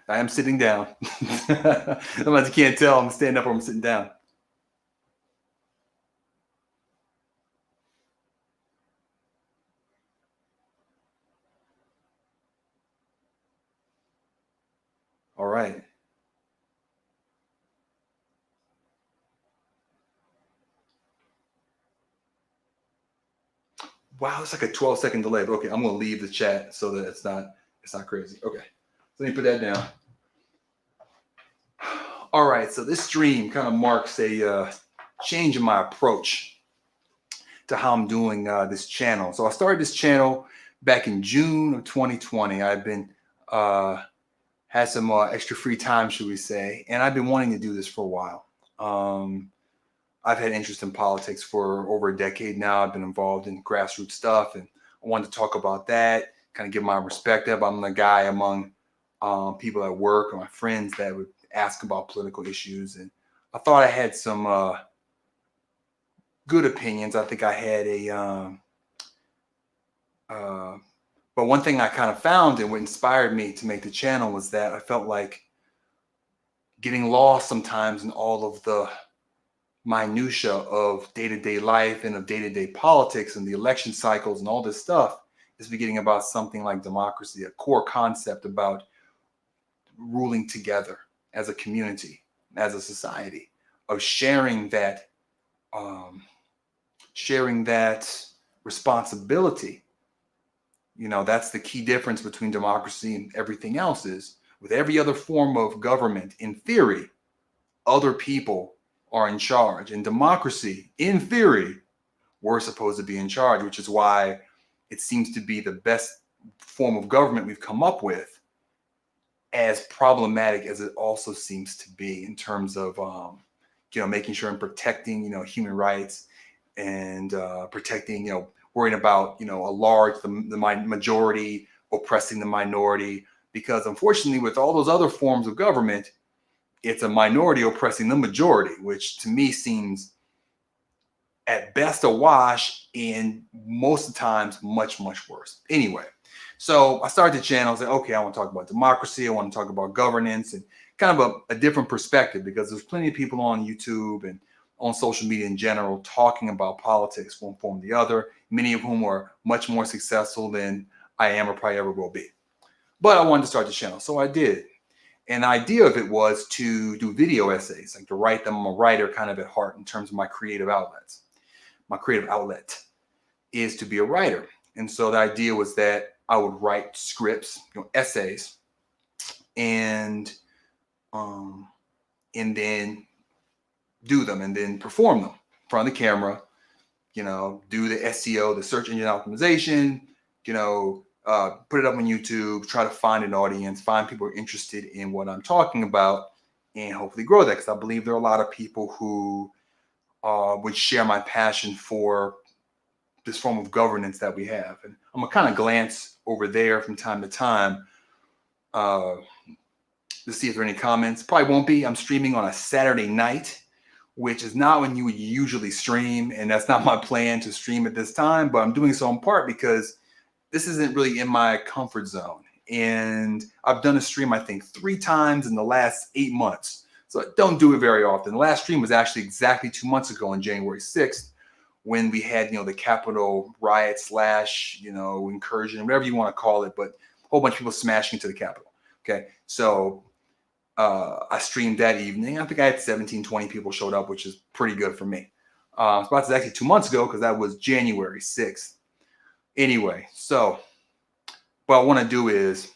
I am sitting down. Otherwise, you can't tell I'm standing up or I'm sitting down. All right. Wow, it's like a 12-second delay. But okay, I'm gonna leave the chat so that it's not crazy. Okay, so let me put that down. All right, so this stream kind of marks a change in my approach to how I'm doing this channel. So I started this channel back in June of 2020. I've been had some extra free time, should we say, and I've been wanting to do this for a while. I've had interest in politics for over a decade now. I've been involved in grassroots stuff, and I wanted to talk about that, kind of give my perspective. I'm the guy among people at work or my friends that would ask about political issues, and I thought I had some good opinions. I think I had but one thing I kind of found and what inspired me to make the channel was that I felt like getting lost sometimes in all of the minutia of day-to-day life and of day-to-day politics and the election cycles and all this stuff is beginning about something like democracy, a core concept about ruling together as a community, as a society, of sharing that responsibility. You know, that's the key difference between democracy and everything else is with every other form of government, in theory, other people are in charge. In democracy, in theory, we're supposed to be in charge, which is why it seems to be the best form of government we've come up with, as problematic as it also seems to be in terms of, making sure and protecting, human rights and protecting, worrying about, the majority oppressing the minority. Because unfortunately, with all those other forms of government, it's a minority oppressing the majority, which to me seems at best a wash and most of the times much, much worse. Anyway, so I started the channel. I said, okay, I want to talk about democracy. I want to talk about governance and kind of a different perspective, because there's plenty of people on YouTube and on social media in general talking about politics, one form or the other, many of whom are much more successful than I am or probably ever will be. But I wanted to start the channel, so I did. And the idea of it was to do video essays, like to write them. I'm a writer kind of at heart in terms of my creative outlets. My creative outlet is to be a writer. And so the idea was that I would write scripts, essays, and then do them and then perform them in front of the camera, do the SEO, the search engine optimization, put it up on YouTube, try to find an audience, find people who are interested in what I'm talking about, and hopefully grow that. Because I believe there are a lot of people who would share my passion for this form of governance that we have. And I'm gonna kind of glance over there from time to time to see if there are any comments. Probably won't be. I'm streaming on a Saturday night, which is not when you would usually stream, and that's not my plan to stream at this time, but I'm doing so in part because this isn't really in my comfort zone. And I've done a stream, I think, 3 times in the last 8 months. So I don't do it very often. The last stream was actually exactly 2 months ago on January 6th, when we had, the Capitol riot / incursion, whatever you want to call it, but a whole bunch of people smashing into the Capitol. Okay. So I streamed that evening. I think I had 17, 20 people showed up, which is pretty good for me. So that's actually 2 months ago, because that was January 6th. Anyway, so what I want to do is,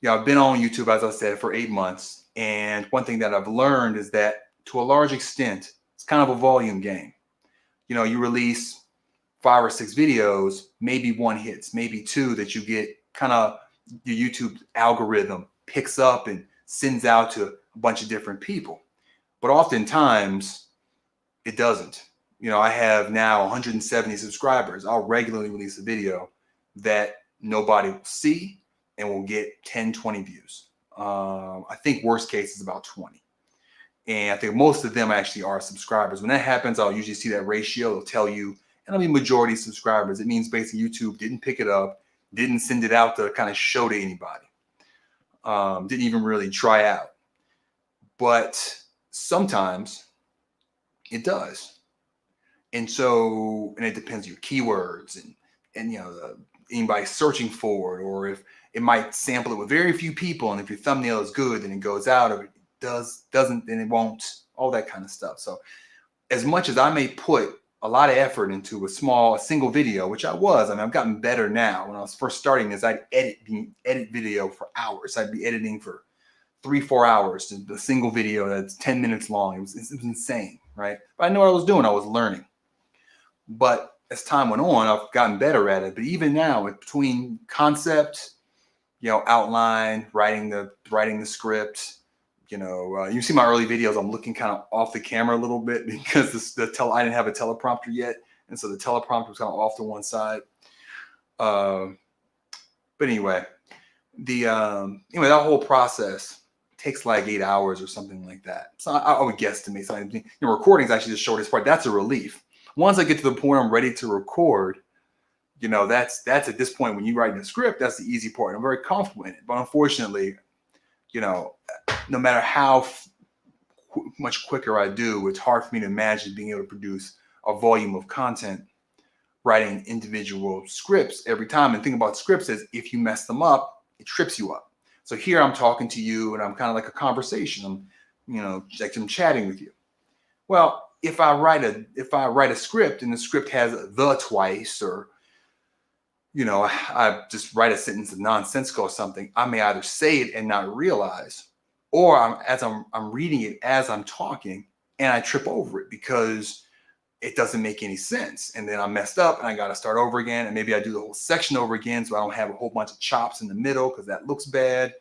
I've been on YouTube, as I said, for 8 months. And one thing that I've learned is that to a large extent, it's kind of a volume game. You release 5 or 6 videos, maybe 1 hits, maybe 2 that you get kind of your YouTube algorithm picks up and sends out to a bunch of different people. But oftentimes it doesn't. I have now 170 subscribers. I'll regularly release a video that nobody will see and will get 10, 20 views. I think worst case is about 20. And I think most of them actually are subscribers. When that happens, I'll usually see that ratio. It'll tell you And I mean majority subscribers. It means basically YouTube didn't pick it up, didn't send it out to kind of show to anybody. Didn't even really try out. But sometimes it does. And so, and it depends on your keywords and anybody searching for it, or if it might sample it with very few people. And if your thumbnail is good, then it goes out. If it doesn't, then it won't, all that kind of stuff. So as much as I may put a lot of effort into a single video, which I was, I mean, I've gotten better now. When I was first starting this, I'd edit video for hours. I'd be editing for 3-4 hours, a single video that's 10 minutes long. It was insane, right? But I knew what I was doing. I was learning. But as time went on, I've gotten better at it. But even now, between concept, outline, writing the script, you see my early videos, I'm looking kind of off the camera a little bit because I didn't have a teleprompter yet. And so the teleprompter was kind of off to one side. But anyway, that whole process takes like 8 hours or something like that. So I would guesstimate something. Recording is actually the shortest part. That's a relief. Once I get to the point I'm ready to record, that's at this point when you write the script, that's the easy part. I'm very comfortable in it. But unfortunately, no matter how much quicker I do, it's hard for me to imagine being able to produce a volume of content, writing individual scripts every time. And the thing about scripts is if you mess them up, it trips you up. So here I'm talking to you and I'm kind of like a conversation. Like I'm chatting with you. Well, if I write a script and the script has the twice, or I just write a sentence of nonsensical or something, I may either say it and not realize, or I'm reading it as I'm talking and I trip over it because it doesn't make any sense. And then I'm messed up and I got to start over again. And maybe I do the whole section over again so I don't have a whole bunch of chops in the middle because that looks bad.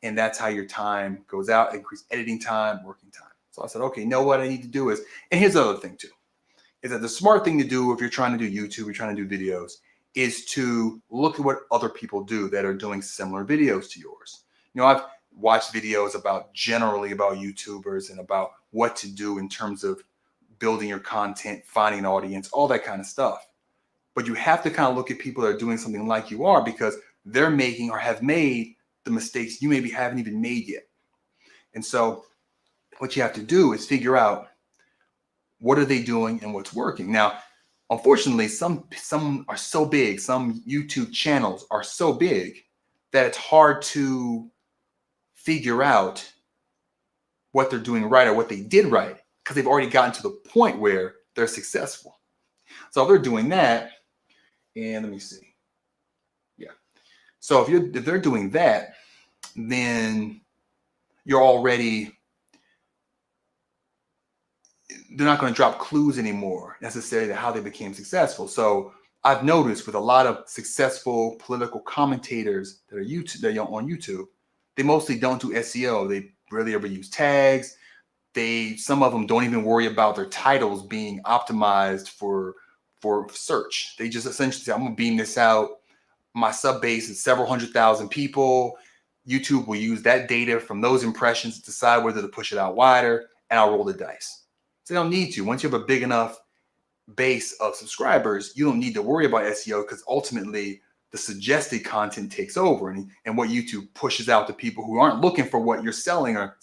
And that's how your time goes out, increase editing time, working time. So I said, okay, what I need to do is, and here's the other thing too, is that the smart thing to do if you're trying to do YouTube, you're trying to do videos, is to look at what other people do that are doing similar videos to yours. I've watched videos generally about YouTubers and about what to do in terms of building your content, finding an audience, all that kind of stuff. But you have to kind of look at people that are doing something like you are because they're making or have made the mistakes you maybe haven't even made yet. And so what you have to do is figure out what are they doing and what's working. Now, unfortunately, some are so big, some YouTube channels are so big that it's hard to figure out what they're doing right or what they did right because they've already gotten to the point where they're successful. So if they're doing that, and let me see. Yeah. So if they're doing that, then they're not going to drop clues anymore necessarily to how they became successful. So I've noticed with a lot of successful political commentators that are on YouTube, they mostly don't do SEO. They rarely ever use tags. Some of them don't even worry about their titles being optimized for search. They just essentially say, I'm going to beam this out. My sub base is several 100,000 people. YouTube will use that data from those impressions to decide whether to push it out wider, and I'll roll the dice. So they don't need to. Once you have a big enough base of subscribers, you don't need to worry about SEO because ultimately the suggested content takes over, and what YouTube pushes out to people who aren't looking for what you're selling or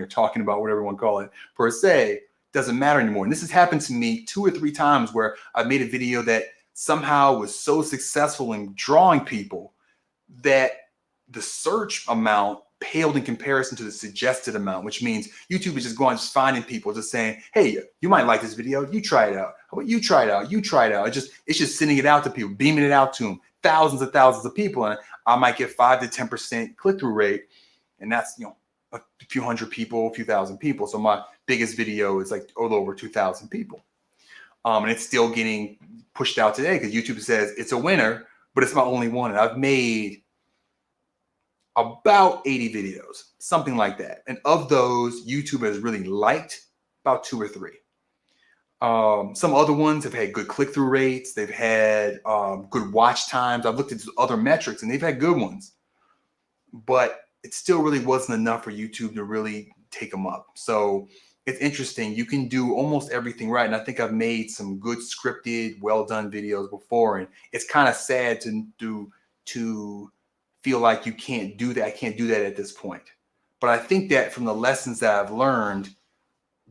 talking about, whatever you want to call it, per se, doesn't matter anymore. And this has happened to me 2 or 3 times where I've made a video that somehow was so successful in drawing people that the search amount paled in comparison to the suggested amount, which means YouTube is just going, just finding people, just saying, hey, you might like this video. You try it out. How about you try it out? You try it out. It's just sending it out to people, beaming it out to them, thousands of people. And I might get 5 to 10% click-through rate. And that's, a few hundred people, a few thousand people. So my biggest video is like a little over 2,000 people. And it's still getting pushed out today because YouTube says it's a winner, but it's my only one. And I've made about 80 videos, something like that. And of those, YouTube has really liked about 2 or 3. Some other ones have had good click-through rates. They've had good watch times. I've looked at other metrics and they've had good ones, but it still really wasn't enough for YouTube to really take them up. So it's interesting. You can do almost everything right. And I think I've made some good scripted, well done videos before. And it's kind of sad to feel like you can't do that. I can't do that at this point. But I think that from the lessons that I've learned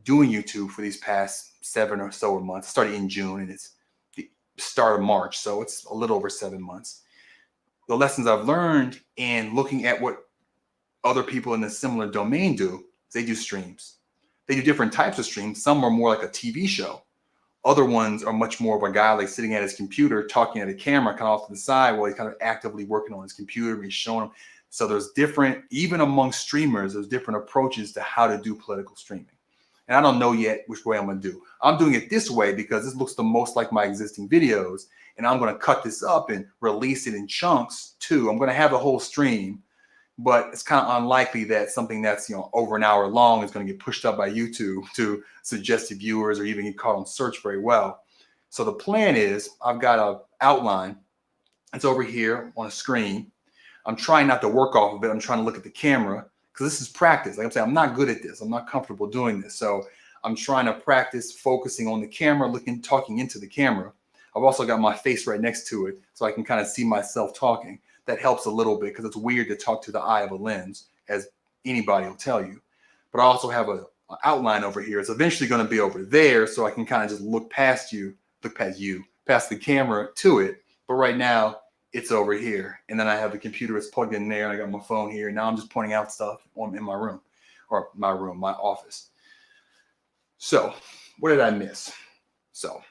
doing YouTube for these past 7 or so months, started in June and it's the start of March. So it's a little over 7 months. The lessons I've learned and looking at what other people in a similar domain do, they do streams. They do different types of streams. Some are more like a TV show. Other ones are much more of a guy like sitting at his computer, talking at a camera, kind of off to the side while he's kind of actively working on his computer and he's showing them. So there's different, even among streamers, there's different approaches to how to do political streaming. And I don't know yet which way I'm going to do. I'm doing it this way because this looks the most like my existing videos. And I'm going to cut this up and release it in chunks too. I'm going to have the whole stream, but it's kind of unlikely that something that's, over an hour long is going to get pushed up by YouTube to suggested viewers or even get caught on search very well. So the plan is I've got an outline. It's over here on a screen. I'm trying not to work off of it. I'm trying to look at the camera because this is practice. Like I'm saying, I'm not good at this. I'm not comfortable doing this. So I'm trying to practice focusing on the camera, talking into the camera. I've also got my face right next to it so I can kind of see myself talking. That helps a little bit because it's weird to talk to the eye of a lens, as anybody will tell you. But I also have an outline over here. It's eventually going to be over there so I can kind of just look past the camera to it. But right now, it's over here. And then I have the computer that's plugged in there. And I got my phone here. Now I'm just pointing out stuff in my room, my office. So what did I miss? So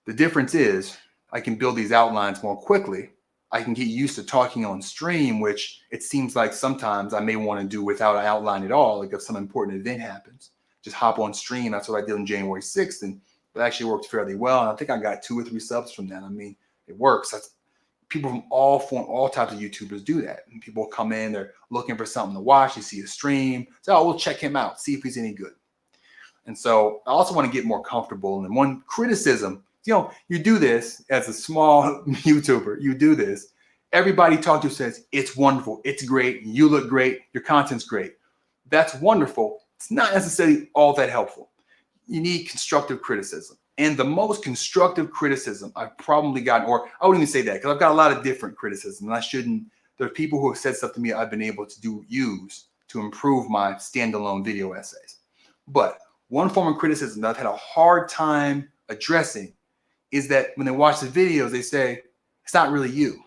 the difference is I can build these outlines more quickly. I can get used to talking on stream, which it seems like sometimes I may want to do without an outline at all. Like if some important event happens, just hop on stream. That's what I did on January 6th. And it actually worked fairly well. And I think I got 2 or 3 subs from that. I mean, it works. People from all types of YouTubers do that. And people come in, they're looking for something to watch. They see a stream. So we'll check him out, see if he's any good. And so I also want to get more comfortable. And one criticism, you do this as a small YouTuber, you do this. Everybody you talk to says, it's wonderful. It's great. You look great. Your content's great. That's wonderful. It's not necessarily all that helpful. You need constructive criticism. And the most constructive criticism I've probably gotten, or I wouldn't even say that because I've got a lot of different criticism. And there are people who have said stuff to me I've been able to use to improve my standalone video essays. But one form of criticism that I've had a hard time addressing is that when they watch the videos, they say, it's not really you.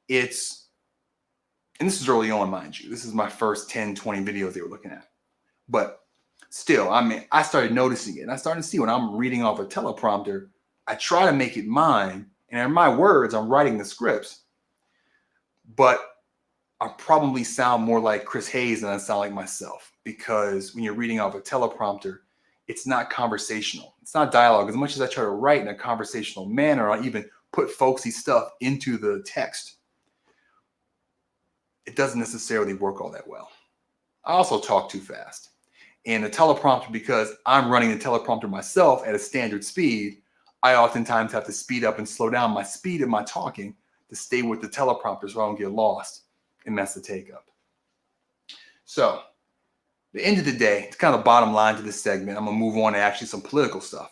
And this is early on, mind you. This is my first 10, 20 videos they were looking at. But still, I started noticing it. And I started to see when I'm reading off a teleprompter, I try to make it mine. And in my words, I'm writing the scripts. But I probably sound more like Chris Hayes than I sound like myself. Because when you're reading off a teleprompter, it's not conversational. It's not dialogue. As much as I try to write in a conversational manner, I even put folksy stuff into the text, it doesn't necessarily work all that well. I also talk too fast. And the teleprompter, because I'm running the teleprompter myself at a standard speed, I oftentimes have to speed up and slow down my speed in my talking to stay with the teleprompter so I don't get lost and mess the take up. So the end of the day, it's kind of the bottom line to this segment. I'm going to move on to actually some political stuff.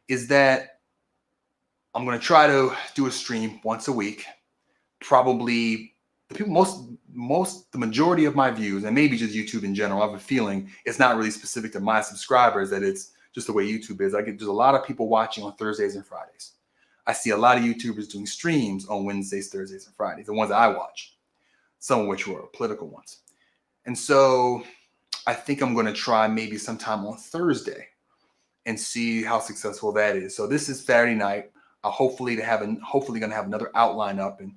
Is that I'm going to try to do a stream once a week. Probably the majority of my views, and maybe just YouTube in general, I have a feeling it's not really specific to my subscribers, that it's just the way YouTube is. There's a lot of people watching on Thursdays and Fridays. I see a lot of YouTubers doing streams on Wednesdays, Thursdays, and Fridays, the ones that I watch, some of which were political ones. And so I think I'm going to try maybe sometime on Thursday and see how successful that is. So this is Saturday night. I'm hopefully going to have another outline up, and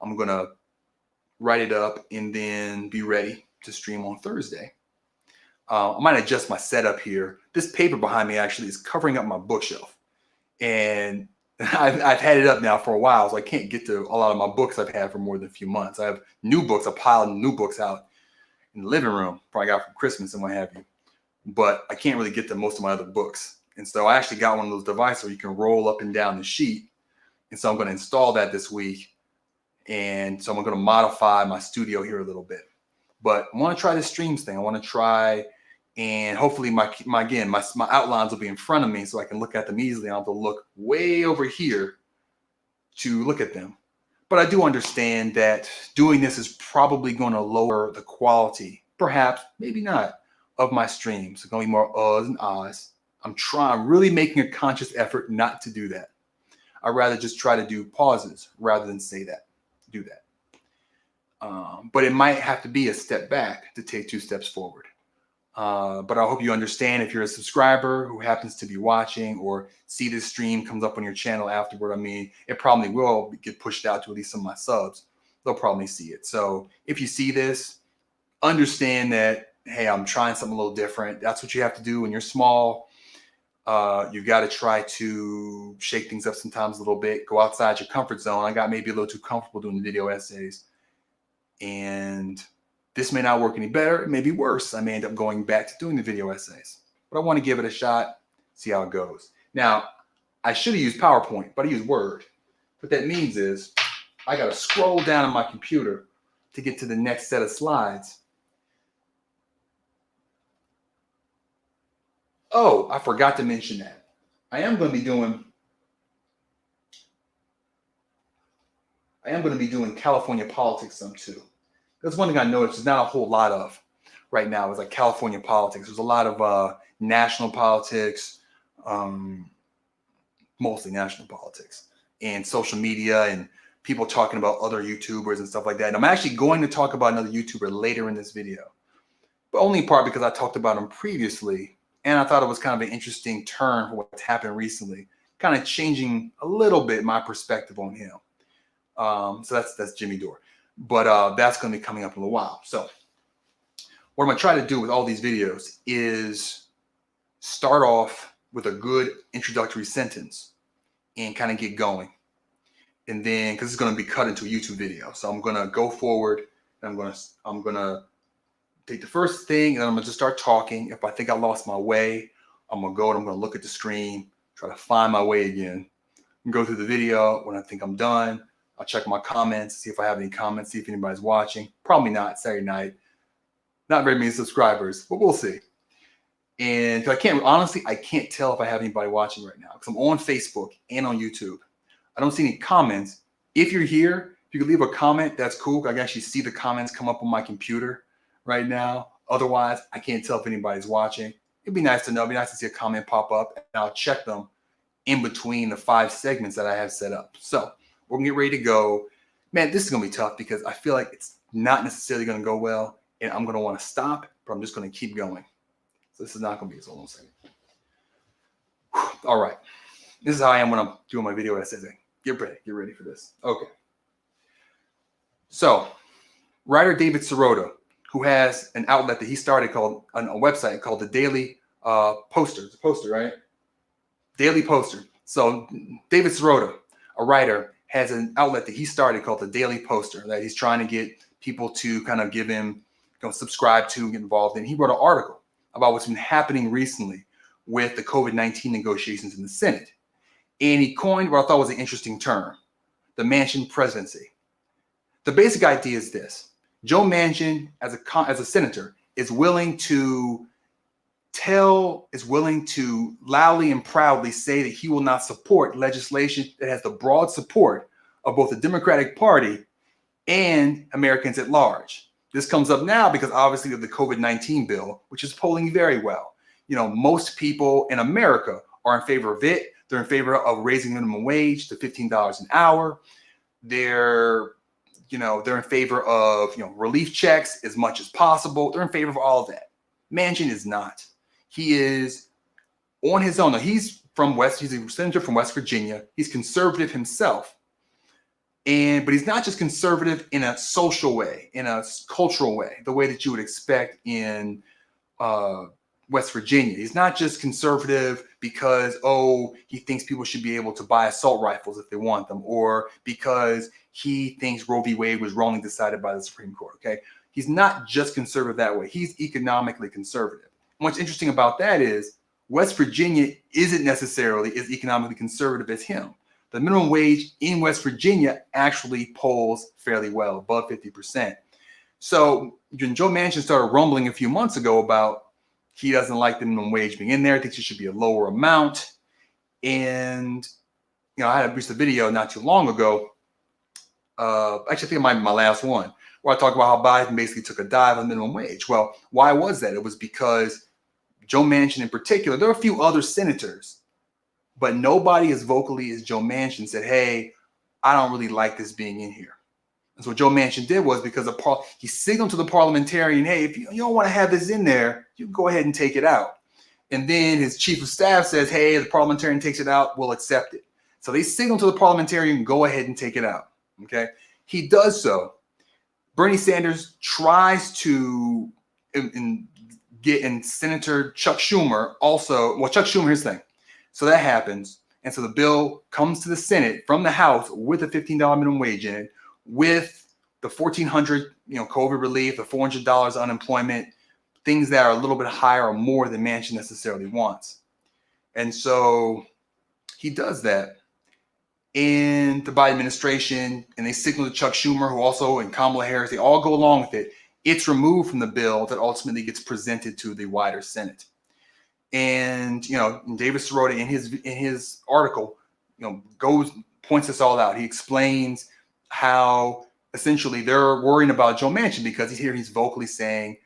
I'm going to write it up and then be ready to stream on Thursday. I might adjust my setup here. This paper behind me actually is covering up my bookshelf, and I've had it up now for a while, so I can't get to a lot of my books I've had for more than a few months. I have new books, a pile of new books out in the living room, probably got from Christmas and what have you. But I can't really get to most of my other books. And so I actually got one of those devices where you can roll up and down the sheet. And so I'm going to install that this week. And so I'm going to modify my studio here a little bit. But I want to try this streams thing. I want to try And hopefully my outlines will be in front of me so I can look at them easily. I don't have to look way over here to look at them. But I do understand that doing this is probably going to lower the quality, perhaps, maybe not, of my streams. It's going to be more uhs and ahs. I'm really making a conscious effort not to do that. I'd rather just try to do pauses rather than do that. But it might have to be a step back to take 2 steps forward. But I hope you understand, if you're a subscriber who happens to be watching or see this stream comes up on your channel afterward. I mean, it probably will get pushed out to at least some of my subs. They'll probably see it. So if you see this, understand that, hey, I'm trying something a little different. That's what you have to do when you're small. You've got to try to shake things up sometimes a little bit, go outside your comfort zone. I got maybe a little too comfortable doing the video essays, and this may not work any better. It may be worse. I may end up going back to doing the video essays, but I want to give it a shot, see how it goes. Now, I should have used PowerPoint, but I used Word. What that means is I got to scroll down on my computer to get to the next set of slides. Oh, I forgot to mention that. I am going to be doing California politics some too. That's one thing I noticed there's not a whole lot of right now is like California politics. There's a lot of national politics, mostly national politics, and social media and people talking about other YouTubers and stuff like that. And I'm actually going to talk about another YouTuber later in this video, but only in part because I talked about him previously. And I thought it was kind of an interesting turn for what's happened recently, kind of changing a little bit my perspective on him. So that's Jimmy Dore. But that's going to be coming up in a little while. So what I'm going to try to do with all these videos is start off with a good introductory sentence and kind of get going. And then, because it's going to be cut into a YouTube video. So I'm going to go forward and I'm going to take the first thing and then I'm going to just start talking. If I think I lost my way, I'm going to go and I'm going to look at the screen, try to find my way again, and go through the video. When I think I'm done, I'll check my comments, see if I have any comments, see if anybody's watching. Probably not. Saturday night. Not very many subscribers, but we'll see. And I can't tell if I have anybody watching right now because I'm on Facebook and on YouTube. I don't see any comments. If you're here, if you could leave a comment, that's cool. I can actually see the comments come up on my computer right now. Otherwise, I can't tell if anybody's watching. It'd be nice to know. It'd be nice to see a comment pop up, and I'll check them in between the 5 segments that I have set up. So we're gonna get ready to go. Man, this is gonna be tough because I feel like it's not necessarily gonna go well, and I'm gonna want to stop, but I'm just gonna keep going. So this is not gonna be as long as a second. All right, this is how I am when I'm doing my video essays. Get ready for this. Okay. So, writer David Sirota, who has an outlet that he started called a website called the Daily Poster. It's a poster, right? Daily Poster. So David Sirota, a writer, has an outlet that he started called the Daily Poster that he's trying to get people to kind of give him, subscribe to, get involved in. He wrote an article about what's been happening recently with the COVID-19 negotiations in the Senate. And he coined what I thought was an interesting term, the Manchin Presidency. The basic idea is this. Joe Manchin, as a senator, is willing to loudly and proudly say that he will not support legislation that has the broad support of both the Democratic Party and Americans at large. This comes up now because obviously of the COVID-19 bill, which is polling very well. Most people in America are in favor of it. They're in favor of raising minimum wage to $15 an hour. They're in favor of, relief checks as much as possible. They're in favor of all of that. Manchin is not. He is on his own. Now, he's a senator from West Virginia. He's conservative himself. But he's not just conservative in a social way, in a cultural way, the way that you would expect in West Virginia. He's not just conservative because, he thinks people should be able to buy assault rifles if they want them, or because he thinks Roe v. Wade was wrongly decided by the Supreme Court, okay? He's not just conservative that way. He's economically conservative. And what's interesting about that is West Virginia isn't necessarily as economically conservative as him. The minimum wage in West Virginia actually polls fairly well, above 50%. So when Joe Manchin started rumbling a few months ago about, He doesn't like the minimum wage being in there. Thinks it should be a lower amount. And, I had a video not too long ago. Actually, I think it might be my last one, where I talk about how Biden basically took a dive on minimum wage. Well, why was that? It was because Joe Manchin in particular, there are a few other senators, but nobody as vocally as Joe Manchin said, hey, I don't really like this being in here. And so what Joe Manchin did was, because he signaled to the parliamentarian, hey, if you don't want to have this in there, you can go ahead and take it out. And then his chief of staff says, hey, if the parliamentarian takes it out, we'll accept it. So they signal to the parliamentarian, go ahead and take it out. Okay. He does so. Bernie Sanders tries to get in Senator Chuck Schumer also. Well, Chuck Schumer, here's the thing. So that happens. And so the bill comes to the Senate from the House with a $15 minimum wage in it, with the $1,400, COVID relief, the $400 unemployment, things that are a little bit higher or more than Manchin necessarily wants. And so he does that. And the Biden administration, and they signal to Chuck Schumer, who also, and Kamala Harris, they all go along with it. It's removed from the bill that ultimately gets presented to the wider Senate. And, David Sirota in his article, points this all out. He explains how essentially they're worrying about Joe Manchin because he's vocally saying,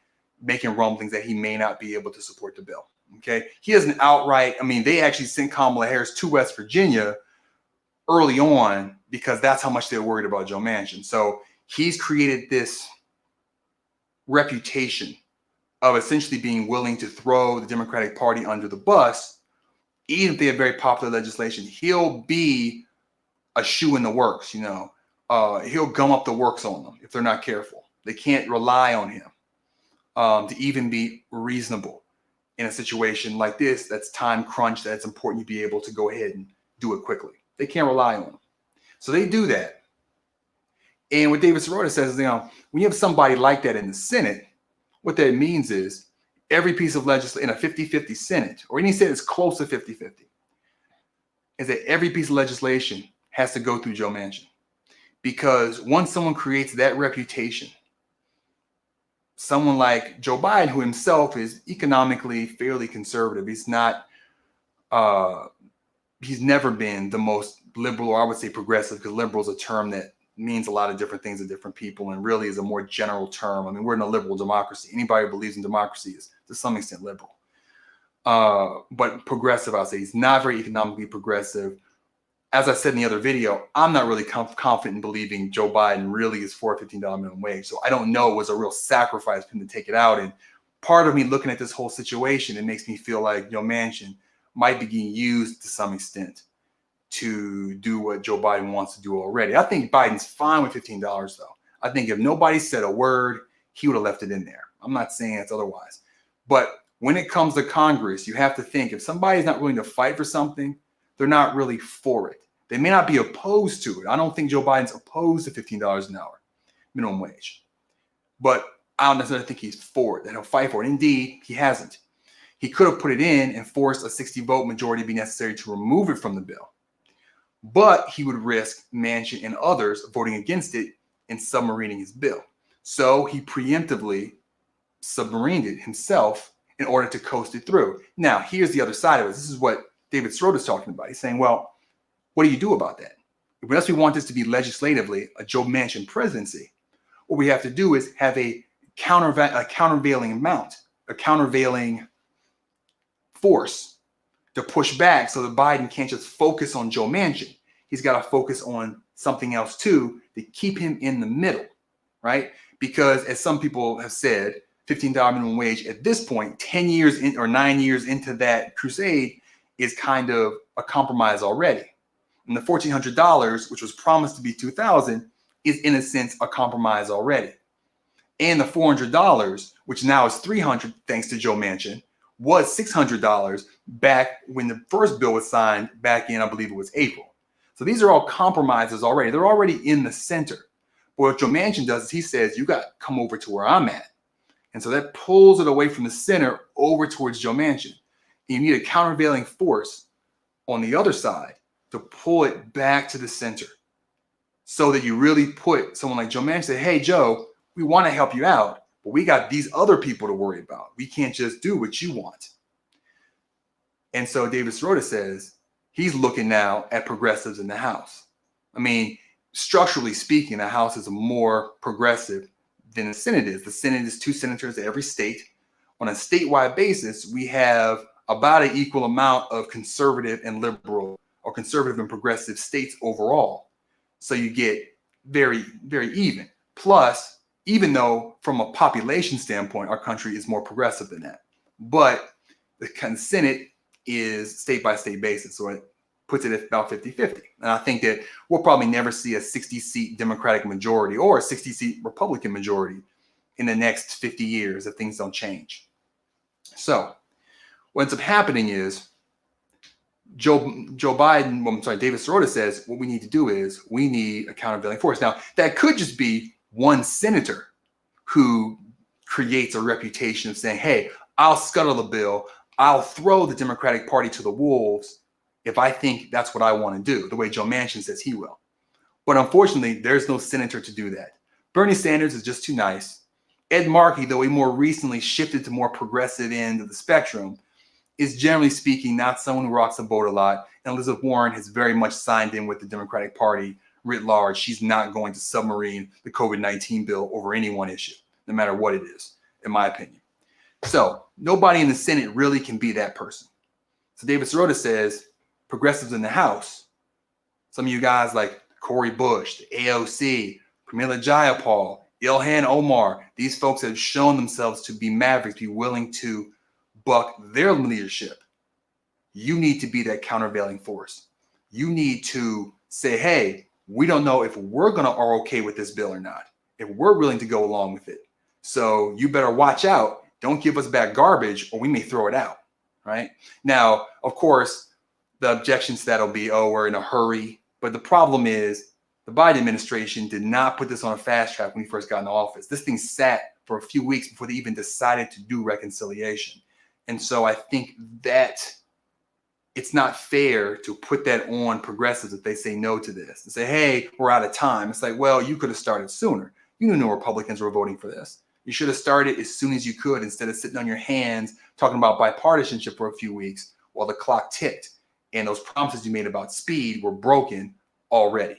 making rumblings that he may not be able to support the bill. Okay. He doesn't outright, they actually sent Kamala Harris to West Virginia early on because that's how much they're worried about Joe Manchin. So he's created this reputation of essentially being willing to throw the Democratic Party under the bus, even if they have very popular legislation. He'll be a shoe in the works, he'll gum up the works on them if they're not careful. They can't rely on him to even be reasonable in a situation like this that's time crunched, that's important you be able to go ahead and do it quickly. They can't rely on him. So they do that. And what David Sirota says is, when you have somebody like that in the Senate, what that means is every piece of legislation in a 50-50 Senate, or any Senate is close to 50-50, is that every piece of legislation has to go through Joe Manchin. Because once someone creates that reputation, someone like Joe Biden, who himself is economically fairly conservative, he's never been the most liberal, or I would say progressive, because liberal is a term that means a lot of different things to different people and really is a more general term. We're in a liberal democracy. Anybody who believes in democracy is to some extent liberal. But progressive, I'll say, he's not very economically progressive. As I said in the other video, I'm not really confident in believing Joe Biden really is for a $15 minimum wage. So I don't know it was a real sacrifice for him to take it out. And part of me looking at this whole situation, it makes me feel like Joe Manchin might be getting used to some extent to do what Joe Biden wants to do already. I think Biden's fine with $15 though. I think if nobody said a word, he would have left it in there. I'm not saying it's otherwise. But when it comes to Congress, you have to think if somebody's not willing to fight for something, they're not really for it. They may not be opposed to it. I don't think Joe Biden's opposed to $15 an hour minimum wage. But I don't necessarily think he's for it, that he'll fight for it. Indeed, he hasn't. He could have put it in and forced a 60-vote majority to be necessary to remove it from the bill. But he would risk Manchin and others voting against it and submarining his bill. So he preemptively submarined it himself in order to coast it through. Now, here's the other side of it. This is what David Sirota is talking about. He's saying, well, what do you do about that? Unless we want this to be legislatively a Joe Manchin presidency, what we have to do is have a countervailing force to push back so that Biden can't just focus on Joe Manchin. He's got to focus on something else too to keep him in the middle, right? Because as some people have said, $15 minimum wage at this point, 10 years in or 9 years into that crusade, is kind of a compromise already. And the $1,400, which was promised to be $2,000, is in a sense a compromise already. And the $400, which now is $300 thanks to Joe Manchin, was $600 back when the first bill was signed back in, I believe it was April. So these are all compromises already. They're already in the center. But what Joe Manchin does is he says, you got to come over to where I'm at. And so that pulls it away from the center over towards Joe Manchin. You need a countervailing force on the other side to pull it back to the center so that you really put someone like Joe Manchin, say, hey, Joe, we want to help you out, but we got these other people to worry about. We can't just do what you want. And so David Sirota says he's looking now at progressives in the House. I mean, structurally speaking, the House is more progressive than the Senate is. The Senate is 2 senators at every state. On a statewide basis, we have about an equal amount of conservative and liberal, or conservative and progressive states overall. So you get very, very even. Plus, even though from a population standpoint, our country is more progressive than that. But the Senate is state by state basis. So it puts it at about 50-50. And I think that we'll probably never see a 60-seat Democratic majority or a 60-seat Republican majority in the next 50 years if things don't change. So what ends up happening is David Sirota says what we need to do is we need a countervailing force. Now, that could just be one senator who creates a reputation of saying, hey, I'll scuttle the bill. I'll throw the Democratic Party to the wolves if I think that's what I want to do, the way Joe Manchin says he will. But unfortunately, there's no senator to do that. Bernie Sanders is just too nice. Ed Markey, though he more recently shifted to more progressive end of the spectrum, is generally speaking not someone who rocks the boat a lot. And Elizabeth Warren has very much signed in with the Democratic Party writ large. She's not going to submarine the COVID-19 bill over any one issue, no matter what it is, in my opinion. So nobody in the Senate really can be that person. So David Sirota says progressives in the House, some of you guys like Cori Bush, the AOC, Pramila Jayapal, Ilhan Omar, these folks have shown themselves to be mavericks, be willing to buck their leadership. You need to be that countervailing force. You need to say, hey, we don't know if we're are okay with this bill or not, if we're willing to go along with it. So you better watch out. Don't give us back garbage or we may throw it out, right? Now, of course, the objections to that will be, oh, we're in a hurry. But the problem is the Biden administration did not put this on a fast track when he first got into office. This thing sat for a few weeks before they even decided to do reconciliation. And so I think that it's not fair to put that on progressives if they say no to this and say, hey, we're out of time. It's like, well, you could have started sooner. You knew no Republicans were voting for this. You should have started as soon as you could instead of sitting on your hands talking about bipartisanship for a few weeks while the clock ticked and those promises you made about speed were broken already.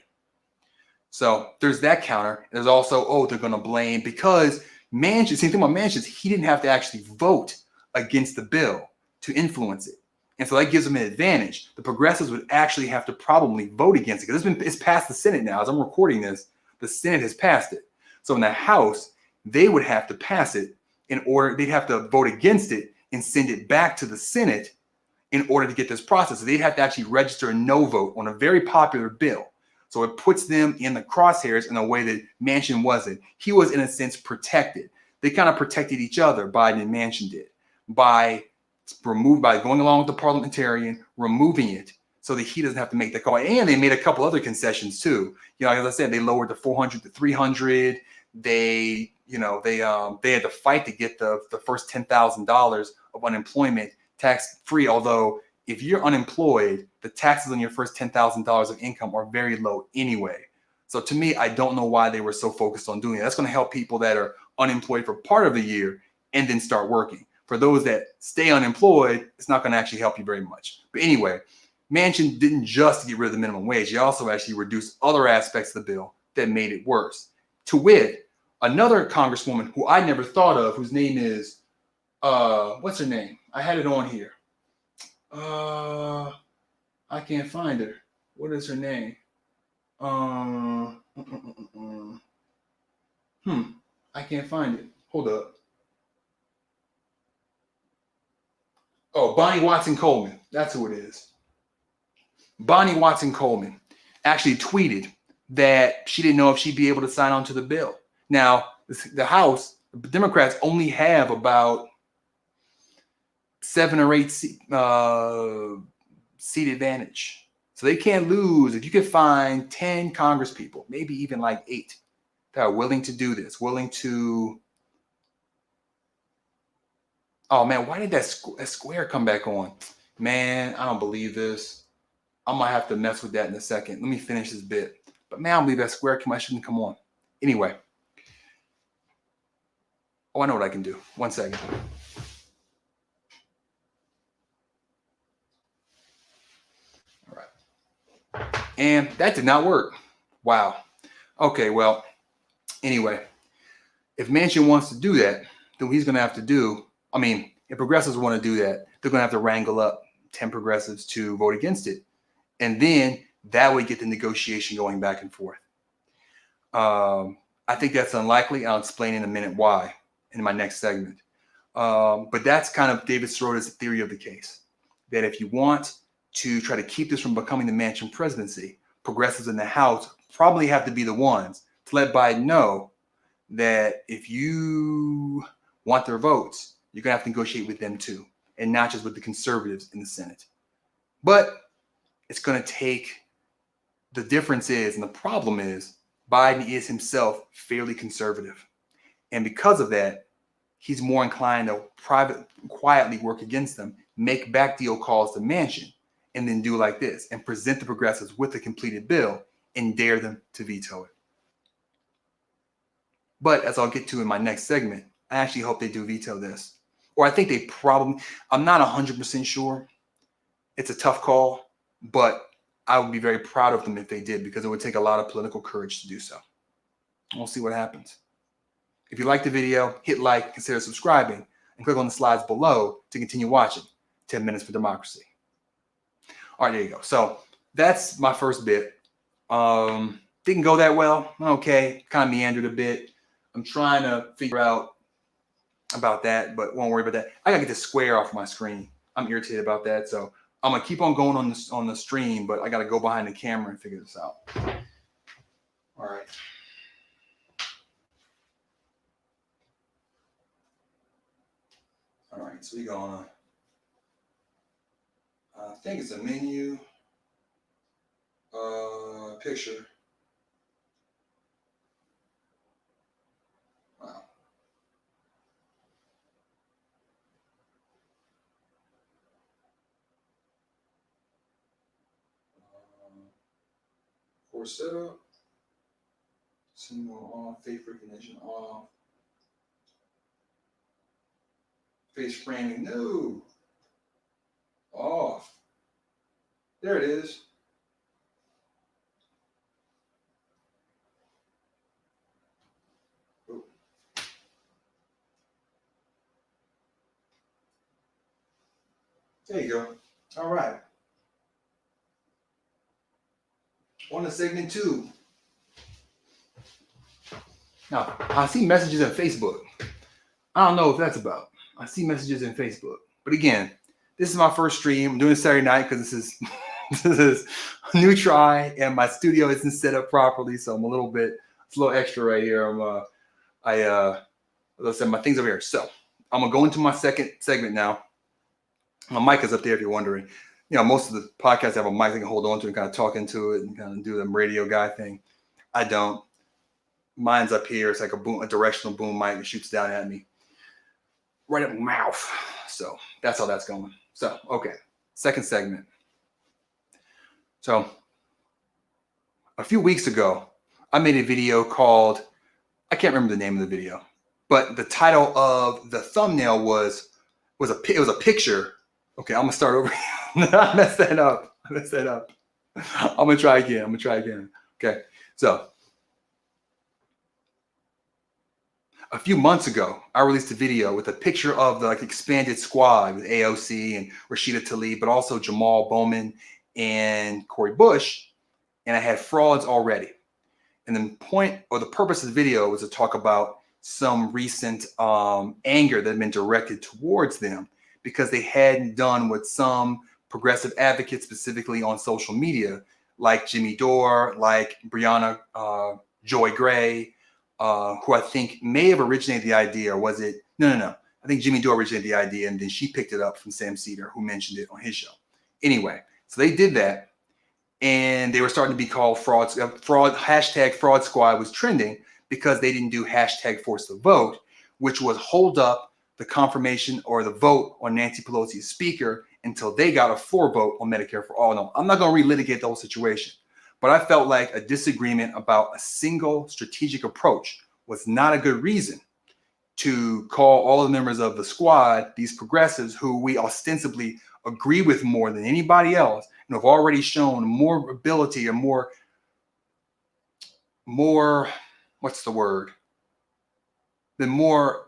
So there's that counter. There's also, oh, they're going to blame because Manchin, same thing about Manchin, he didn't have to actually vote against the bill to influence it. And so that gives them an advantage. The progressives would actually have to probably vote against it because it's passed the Senate now. As I'm recording this, the Senate has passed it. So in the House, they would have to pass it in order, they'd have to vote against it and send it back to the Senate in order to get this process. So they'd have to actually register a no vote on a very popular bill. So it puts them in the crosshairs in a way that Manchin wasn't. He was, in a sense, protected. They kind of protected each other, Biden and Manchin did, by going along with the parliamentarian, removing it so that he doesn't have to make the call. And they made a couple other concessions too. You know, as I said, they lowered the 400 to 300. They had to fight to get the first $10,000 of unemployment tax free. Although if you're unemployed, the taxes on your first $10,000 of income are very low anyway. So to me, I don't know why they were so focused on doing it. That's going to help people that are unemployed for part of the year and then start working. For those that stay unemployed, it's not going to actually help you very much. But anyway, Manchin didn't just get rid of the minimum wage. He also actually reduced other aspects of the bill that made it worse. To wit, another congresswoman who I never thought of, whose name is, what's her name? I had it on here. I can't find her. What is her name? I can't find it. Hold up. Oh, Bonnie Watson Coleman. That's who it is. Bonnie Watson Coleman actually tweeted that she didn't know if she'd be able to sign on to the bill. Now, the House, the Democrats only have about 7 or 8 seat advantage. So they can't lose. If you could find 10 Congress people, maybe even like 8, that are willing to do this, willing to... Oh, man, why did that square come back on? Man, I don't believe this. I might have to mess with that in a second. Let me finish this bit. But man, I don't believe that square shouldn't come on. Anyway. Oh, I know what I can do. 1 second. All right. And that did not work. Wow. Okay, well, anyway, if Manchin wants to do that, then what he's going to have to do, if progressives want to do that, they're going to have to wrangle up 10 progressives to vote against it. And then that would get the negotiation going back and forth. I think that's unlikely. I'll explain in a minute why in my next segment. But that's kind of David Sorota's theory of the case, that if you want to try to keep this from becoming the Manchin presidency, progressives in the House probably have to be the ones to let Biden know that if you want their votes, you're going to have to negotiate with them too, and not just with the conservatives in the Senate. But it's going to take, the difference is, and the problem is, Biden is himself fairly conservative. And because of that, he's more inclined to quietly work against them, make back deal calls to Manchin, and then do like this and present the progressives with a completed bill and dare them to veto it. But as I'll get to in my next segment, I actually hope they do veto this. Or I think they probably, I'm not 100% sure. It's a tough call, but I would be very proud of them if they did, because it would take a lot of political courage to do so. We'll see what happens. If you like the video, hit like, consider subscribing, and click on the slides below to continue watching 10 Minutes for Democracy. All right, there you go. So that's my first bit. Didn't go that well. Okay, kind of meandered a bit. I'm trying to figure out about that, but won't worry about that. I gotta get the square off my screen. I'm irritated about that, so I'm gonna keep on going on the stream, but I gotta go behind the camera and figure this out. All right. All right, so we're gonna, I think it's a menu, picture. Wow. Course setup, symbol off, face recognition off, face framing, no, off. There it is. Oh. There you go. All right. On to segment 2. Now, I see messages in Facebook. I don't know what that's about. I see messages in Facebook. But again, this is my first stream. I'm doing it Saturday night because this is this is a new try, and my studio isn't set up properly, so I'm it's a little extra right here. As I said, my thing's over here. So I'm gonna go into my second segment now. My mic is up there if you're wondering. You know, most of the podcasts have a mic they can hold on to and kind of talk into it and kind of do the radio guy thing. I don't. Mine's up here. It's like a directional boom mic that shoots down at me right at my mouth. So that's how that's going. So, okay. Second segment. So a few weeks ago, I made a video called, I can't remember the name of the video, but the title of the thumbnail was a picture. Okay, I'm gonna start over. I messed that up. I'm gonna try again. Okay, so a few months ago, I released a video with a picture of the expanded squad with AOC and Rashida Tlaib, but also Jamal Bowman and Cori Bush, and I had frauds already. And the purpose of the video was to talk about some recent anger that had been directed towards them because they hadn't done what some progressive advocates, specifically on social media, like Jimmy Dore, like Brianna Joy Gray, who I think may have originated the idea, or was it? No. I think Jimmy Dore originated the idea, and then she picked it up from Sam Cedar, who mentioned it on his show. Anyway, so they did that, and they were starting to be called frauds. Hashtag fraud squad was trending because they didn't do hashtag ForceTheVote, which was hold up the confirmation or the vote on Nancy Pelosi's speaker until they got a 4 vote on Medicare for all. No, I'm not going to relitigate the whole situation. But I felt like a disagreement about a single strategic approach was not a good reason to call all the members of the squad, these progressives who we ostensibly agree with more than anybody else, and have already shown more ability and more, what's the word? They're more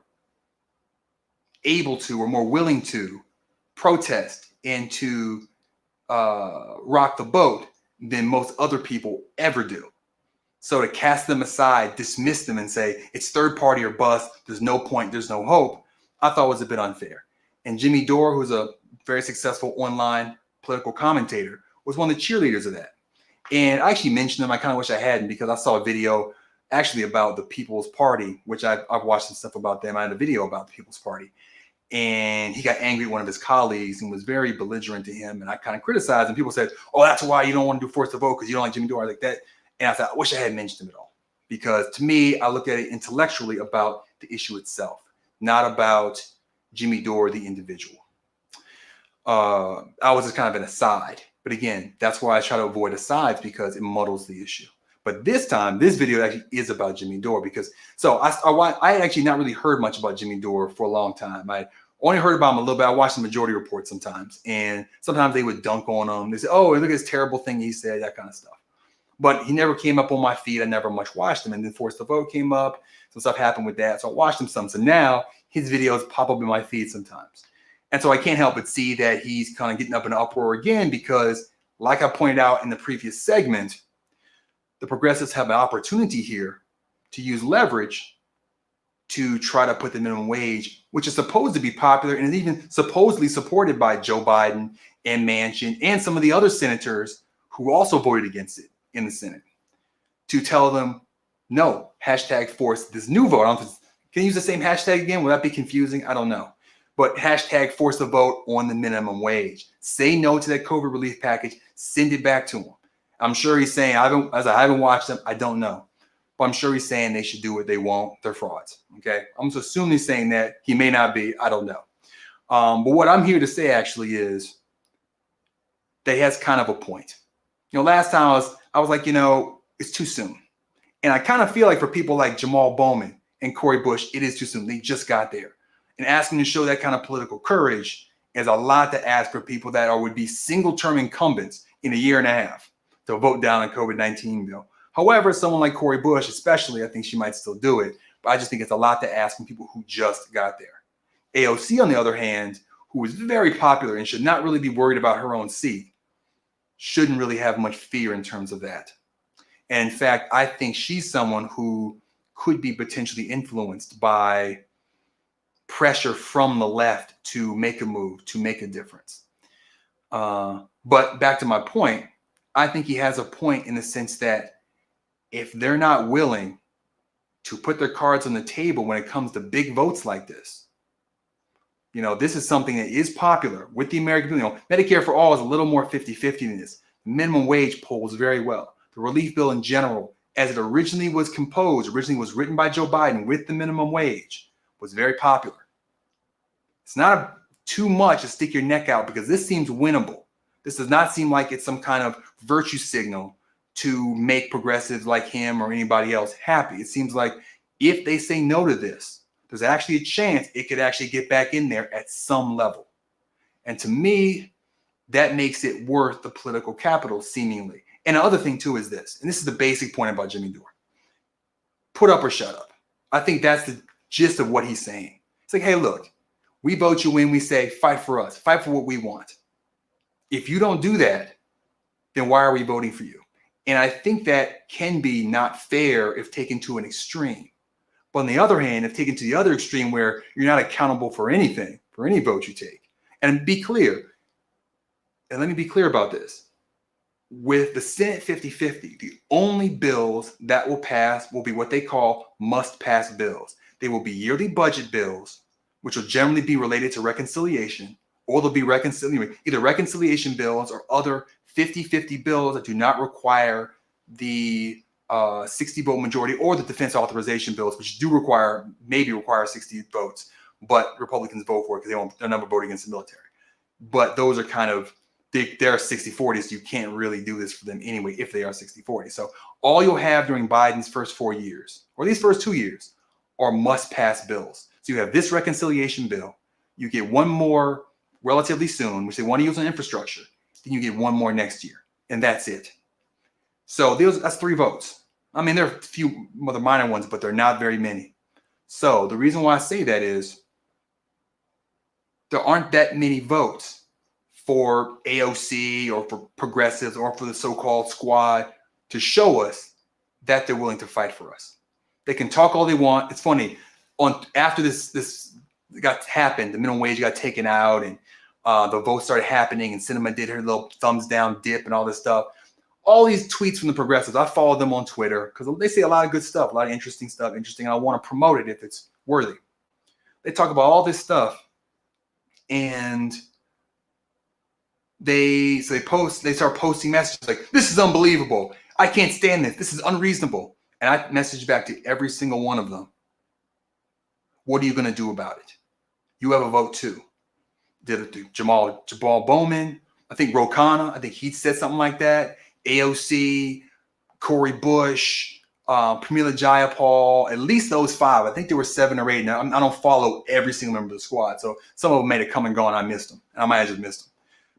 able to or more willing to protest and to rock the boat than most other people ever do. So to cast them aside, dismiss them and say, it's third party or bust, there's no point, there's no hope, I thought was a bit unfair. And Jimmy Dore, who's a very successful online political commentator, was one of the cheerleaders of that. And I actually mentioned him, I kind of wish I hadn't, because I saw a video actually about the People's Party, which I've watched some stuff about them. I had a video about the People's Party. And he got angry at one of his colleagues and was very belligerent to him. And I kind of criticized him. People said, oh, that's why you don't want to do Force the Vote, because you don't like Jimmy Dore, like that. And I thought, I wish I hadn't mentioned him at all. Because to me, I look at it intellectually about the issue itself, not about Jimmy Dore, the individual. I was just kind of an aside. But again, that's why I try to avoid asides, because it muddles the issue. But this time, this video actually is about Jimmy Dore, because I had actually not really heard much about Jimmy Dore for a long time. I only heard about him a little bit. I watched the Majority Report sometimes, and sometimes they would dunk on him. They say, oh, look at this terrible thing he said, that kind of stuff. But he never came up on my feed. I never much watched him. And then Force the Vote came up. Some stuff happened with that. So I watched him some. So now his videos pop up in my feed sometimes. And so I can't help but see that he's kind of getting up in an uproar again, because like I pointed out in the previous segment, the progressives have an opportunity here to use leverage to try to put the minimum wage, which is supposed to be popular and is even supposedly supported by Joe Biden and Manchin and some of the other senators who also voted against it in the Senate, to tell them, no, hashtag force this new vote. I don't know if can you use the same hashtag again? Will that be confusing? I don't know. But hashtag force the vote on the minimum wage. Say no to that COVID relief package. Send it back to him. I'm sure he's saying, I haven't watched them, I don't know. But I'm sure he's saying they should do what they want. They're frauds. Okay. I'm just assuming he's saying that. He may not be. I don't know. But what I'm here to say actually is that he has kind of a point. Last time I was like, it's too soon. And I kind of feel like for people like Jamal Bowman and Cori Bush, it is too soon. They just got there. And asking to show that kind of political courage is a lot to ask for people that would be single-term incumbents in a year and a half to vote down a COVID-19 bill. However, someone like Cori Bush, especially, I think she might still do it. But I just think it's a lot to ask from people who just got there. AOC, on the other hand, who is very popular and should not really be worried about her own seat, shouldn't really have much fear in terms of that. And in fact, I think she's someone who could be potentially influenced by pressure from the left to make a move, to make a difference. But back to my point, I think he has a point in the sense that if they're not willing to put their cards on the table when it comes to big votes like this, this is something that is popular with the American people. Medicare for all is a little more 50-50 than this. Minimum wage polls very well. The relief bill in general, as it originally was written by Joe Biden with the minimum wage, was very popular. It's not too much to stick your neck out, because this seems winnable. This does not seem like it's some kind of virtue signal to make progressives like him or anybody else happy. It seems like if they say no to this, there's actually a chance it could actually get back in there at some level. And to me, that makes it worth the political capital, seemingly. And the other thing, too, is this, and this is the basic point about Jimmy Dore. Put up or shut up. I think that's the gist of what he's saying. It's like, hey, look, we vote you in, we say, fight for us, fight for what we want. If you don't do that, then why are we voting for you? And I think that can be not fair if taken to an extreme. But on the other hand, if taken to the other extreme where you're not accountable for anything, for any vote you take, and be clear, and let me be clear about this. With the Senate 50-50, the only bills that will pass will be what they call must-pass bills. They will be yearly budget bills, which will generally be related to reconciliation, or they'll be either reconciliation bills or other 50-50 bills that do not require the 60-vote majority, or the defense authorization bills, which do maybe require 60 votes, but Republicans vote for it because they're never voting against the military. But those are kind of, they're 60-40, so you can't really do this for them anyway if they are 60-40. So all you'll have during Biden's first 4 years, or these first 2 years, are must-pass bills. So you have this reconciliation bill. You get one more relatively soon, which they want to use on infrastructure. Then you get one more next year, and that's it. So that's 3 votes. I mean, there are a few other minor ones, but they're not very many. So the reason why I say that is there aren't that many votes for AOC or for progressives or for the so-called squad to show us that they're willing to fight for us. They can talk all they want. It's funny. After this got happened, the minimum wage got taken out, and the votes started happening, and Sinema did her little thumbs down dip and all this stuff. All these tweets from the progressives, I follow them on Twitter because they say a lot of good stuff, a lot of interesting stuff, and I want to promote it if it's worthy. They talk about all this stuff, and they start posting messages like, "This is unbelievable. I can't stand this. This is unreasonable." And I message back to every single one of them, what are you going to do about it? You have a vote too. Did it do Jamal Bowman? I think Ro Khanna, I think he said something like that. AOC, Cori Bush, Pramila Jayapal, at least those 5. I think there were 7 or 8. Now, I don't follow every single member of the squad, so some of them made it come and go, and I missed them. I might have just missed them.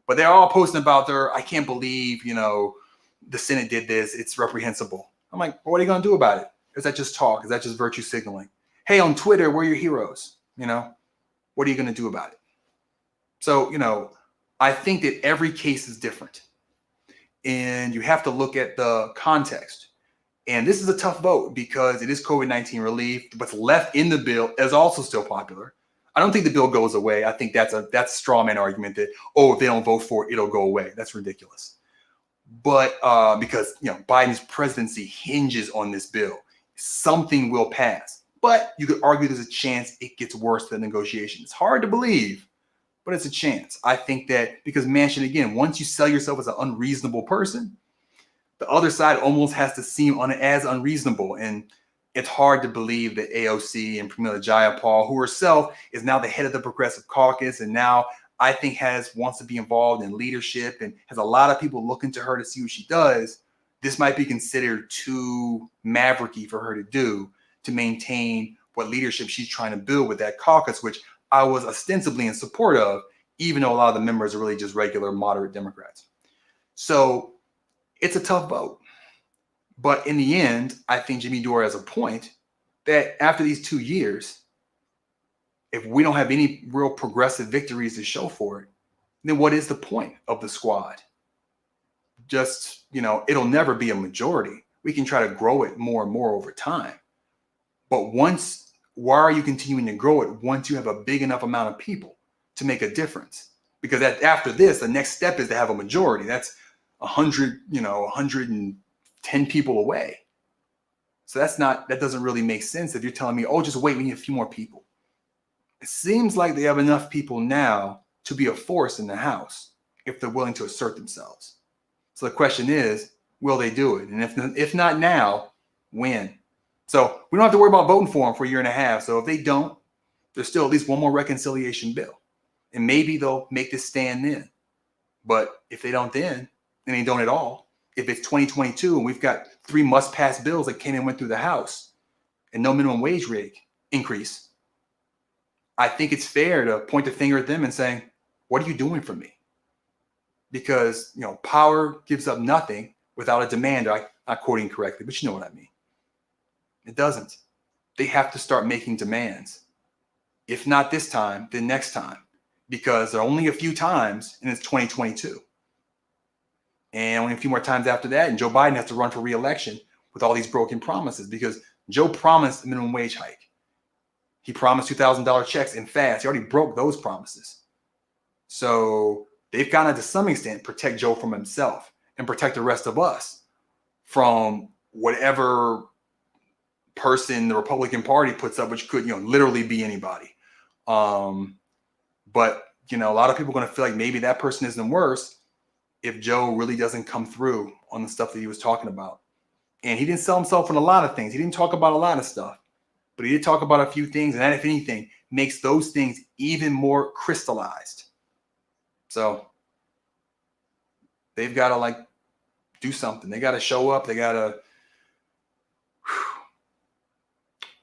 But they're all posting about I can't believe, the Senate did this. It's reprehensible. I'm like, well, what are you going to do about it? Is that just talk? Is that just virtue signaling? Hey, on Twitter, we're your heroes. What are you going to do about it? So, I think that every case is different. And you have to look at the context. And this is a tough vote because it is COVID-19 relief. What's left in the bill is also still popular. I don't think the bill goes away. I think that's a straw man argument that, if they don't vote for it, it'll go away. That's ridiculous. But because Biden's presidency hinges on this bill, something will pass. But you could argue there's a chance it gets worse than negotiation. It's hard to believe, but it's a chance. I think that because Manchin, again, once you sell yourself as an unreasonable person, the other side almost has to seem as unreasonable. And it's hard to believe that AOC and Pramila Jayapal, who herself is now the head of the Progressive Caucus, and now I think wants to be involved in leadership and has a lot of people looking to her to see what she does, this might be considered too mavericky for her to do to maintain what leadership she's trying to build with that caucus, which I was ostensibly in support of, even though a lot of the members are really just regular moderate Democrats. So it's a tough vote. But in the end, I think Jimmy Dore has a point that after these 2 years, if we don't have any real progressive victories to show for it, then what is the point of the squad? Just, it'll never be a majority. We can try to grow it more and more over time. But why are you continuing to grow it once you have a big enough amount of people to make a difference? Because after this, the next step is to have a majority. That's 110 people away. So that doesn't really make sense if you're telling me, just wait, we need a few more people. It seems like they have enough people now to be a force in the House if they're willing to assert themselves. So the question is, will they do it? And if not now, when? So we don't have to worry about voting for them for a year and a half. So if they don't, there's still at least one more reconciliation bill. And maybe they'll make this stand then. But if they don't then they don't at all. If it's 2022 and we've got 3 must-pass bills that came and went through the House and no minimum wage rate increase, I think it's fair to point the finger at them and saying, what are you doing for me? Because, power gives up nothing without a demand. I'm not quoting correctly, but you know what I mean. It doesn't. They have to start making demands. If not this time, then next time. Because there are only a few times, and it's 2022. And only a few more times after that, and Joe Biden has to run for re-election with all these broken promises because Joe promised a minimum wage hike. He promised $2,000 checks and fast. He already broke those promises. So they've got to some extent protect Joe from himself and protect the rest of us from whatever person the Republican Party puts up, which could, literally be anybody. But, a lot of people are going to feel like maybe that person isn't worse if Joe really doesn't come through on the stuff that he was talking about. And he didn't sell himself on a lot of things. He didn't talk about a lot of stuff, but he did talk about a few things. And that, if anything, makes those things even more crystallized. So they've got to do something. They got to show up. They got to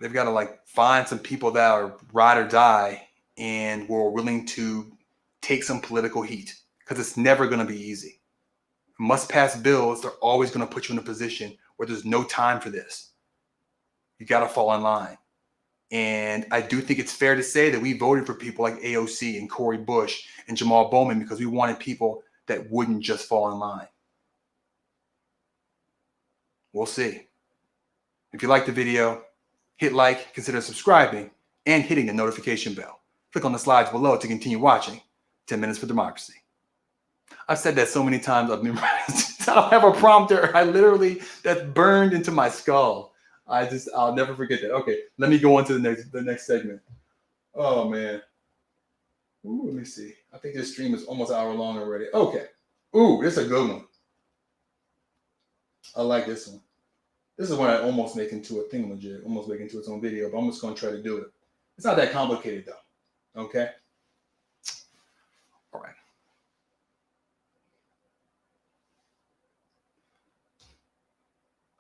They've got to like find some people that are ride or die and were willing to take some political heat, because it's never going to be easy. Must pass bills, they're always going to put you in a position where there's no time for this. You got to fall in line. And I do think it's fair to say that we voted for people like AOC and Cori Bush and Jamal Bowman because we wanted people that wouldn't just fall in line. We'll see. If you like the video, hit like, consider subscribing, and hitting the notification bell. Click on the slides below to continue watching 10 Minutes for Democracy. I've said that so many times, I've memorized. I don't have a prompter. That's burned into my skull. I'll never forget that. Okay, let me go on to the next segment. Oh, man. Ooh, let me see. I think this stream is almost an hour long already. Okay. Ooh, this is a good one. I like this one. This is one I almost make into a thingamajig, almost make into its own video, but I'm just going to try to do it. It's not that complicated, though. Okay? All right.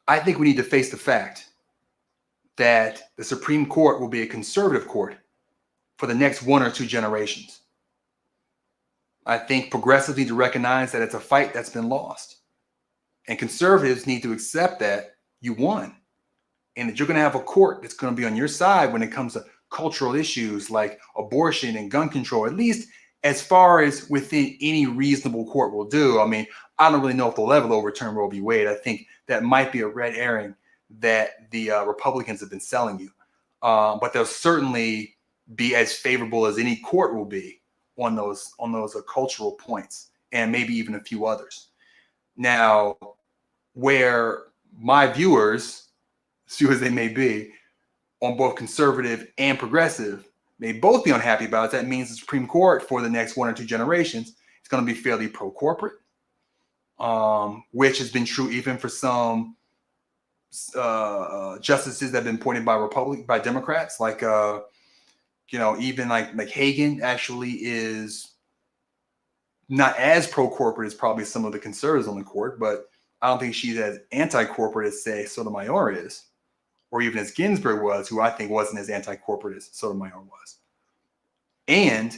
I think we need to face the fact that the Supreme Court will be a conservative court for the next 1 or 2 generations. I think progressives need to recognize that it's a fight that's been lost. And conservatives need to accept that you won, and that you're going to have a court that's going to be on your side when it comes to cultural issues like abortion and gun control, at least as far as within any reasonable court will do. I mean, I don't really know if they'll ever overturn Roe v. Wade. I think that might be a red herring that the Republicans have been selling you. But they'll certainly be as favorable as any court will be on those cultural points, and maybe even a few others. Now, where my viewers, few as they may be, on both conservative and progressive, may both be unhappy about it, that means the Supreme Court for the next 1 or 2 generations is going to be fairly pro-corporate, which has been true even for some justices that have been appointed by Democrats, like even like Hagan actually is not as pro-corporate as probably some of the conservatives on the court, but I don't think she's as anti-corporate as, say, Sotomayor is, or even as Ginsburg was, who I think wasn't as anti-corporate as Sotomayor was. And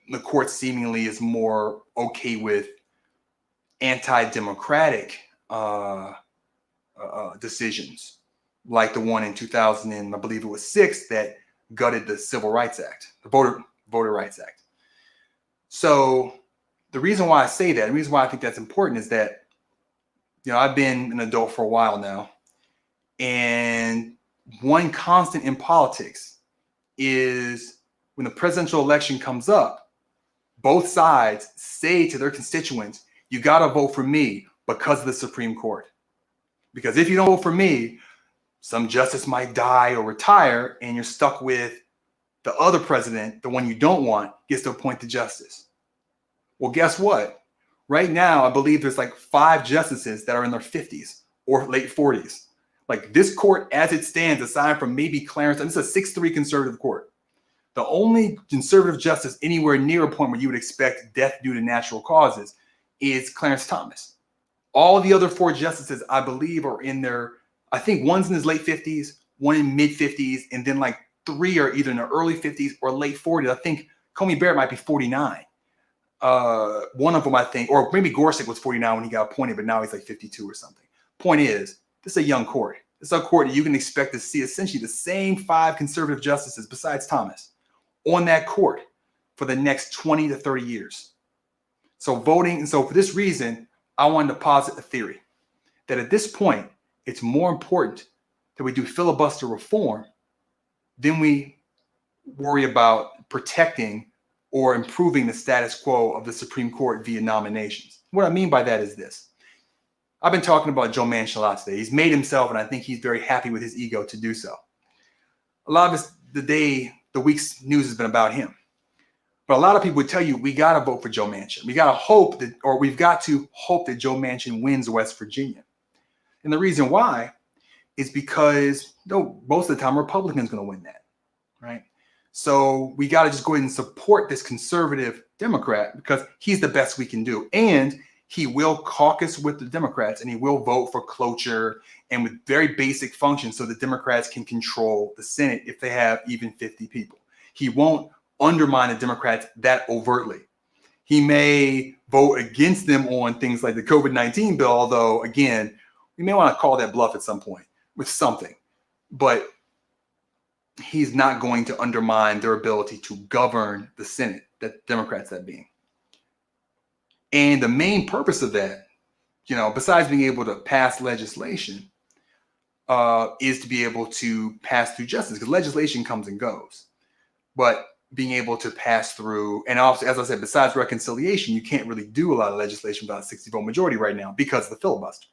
the court seemingly is more okay with anti-democratic decisions, like the one in 2000, and I believe it was 6, that gutted the Civil Rights Act, the Voter Rights Act. So the reason why I say that, the reason why I think that's important is that, I've been an adult for a while now, and one constant in politics is when the presidential election comes up, both sides say to their constituents, you got to vote for me because of the Supreme Court. Because if you don't vote for me, some justice might die or retire, and you're stuck with the other president, the one you don't want, gets to appoint the justice. Well, guess what? Right now, I believe there's like 5 justices that are in their 50s or late 40s. Like, this court, as it stands, aside from maybe Clarence, and this is a 6-3 conservative court. The only conservative justice anywhere near a point where you would expect death due to natural causes is Clarence Thomas. All the other 4 justices, I believe, are in their, I think one's in his late 50s, one in mid 50s, and then like 3 are either in their early 50s or late 40s. I think Comey Barrett might be 49. One of them, I think, or maybe Gorsuch was 49 when he got appointed, but now he's like 52 or something. Point is, this is a young court. This is a court that you can expect to see essentially the same 5 conservative justices besides Thomas on that court for the next 20 to 30 years. So voting, and so for this reason, I wanted to posit a theory that at this point, it's more important that we do filibuster reform than we worry about protecting or improving the status quo of the Supreme Court via nominations. What I mean by that is this. I've been talking about Joe Manchin a lot today. He's made himself, and I think he's very happy with his ego to do so. A lot of the week's news has been about him. But a lot of people would tell you, we got to vote for Joe Manchin. We've got to hope that Joe Manchin wins West Virginia. And the reason why is because most of the time Republicans going to win that, right? So we got to just go ahead and support this conservative Democrat because he's the best we can do. And he will caucus with the Democrats and he will vote for cloture and with very basic functions so the Democrats can control the Senate if they have even 50 people. He won't undermine the Democrats that overtly. He may vote against them on things like the COVID-19 bill, although, again, we may want to call that bluff at some point with something. But he's not going to undermine their ability to govern the Senate, the Democrats that being. And the main purpose of that, besides being able to pass legislation, is to be able to pass through justice, because legislation comes and goes. But being able to pass through, and also, as I said, besides reconciliation, you can't really do a lot of legislation without a 60-vote majority right now because of the filibuster.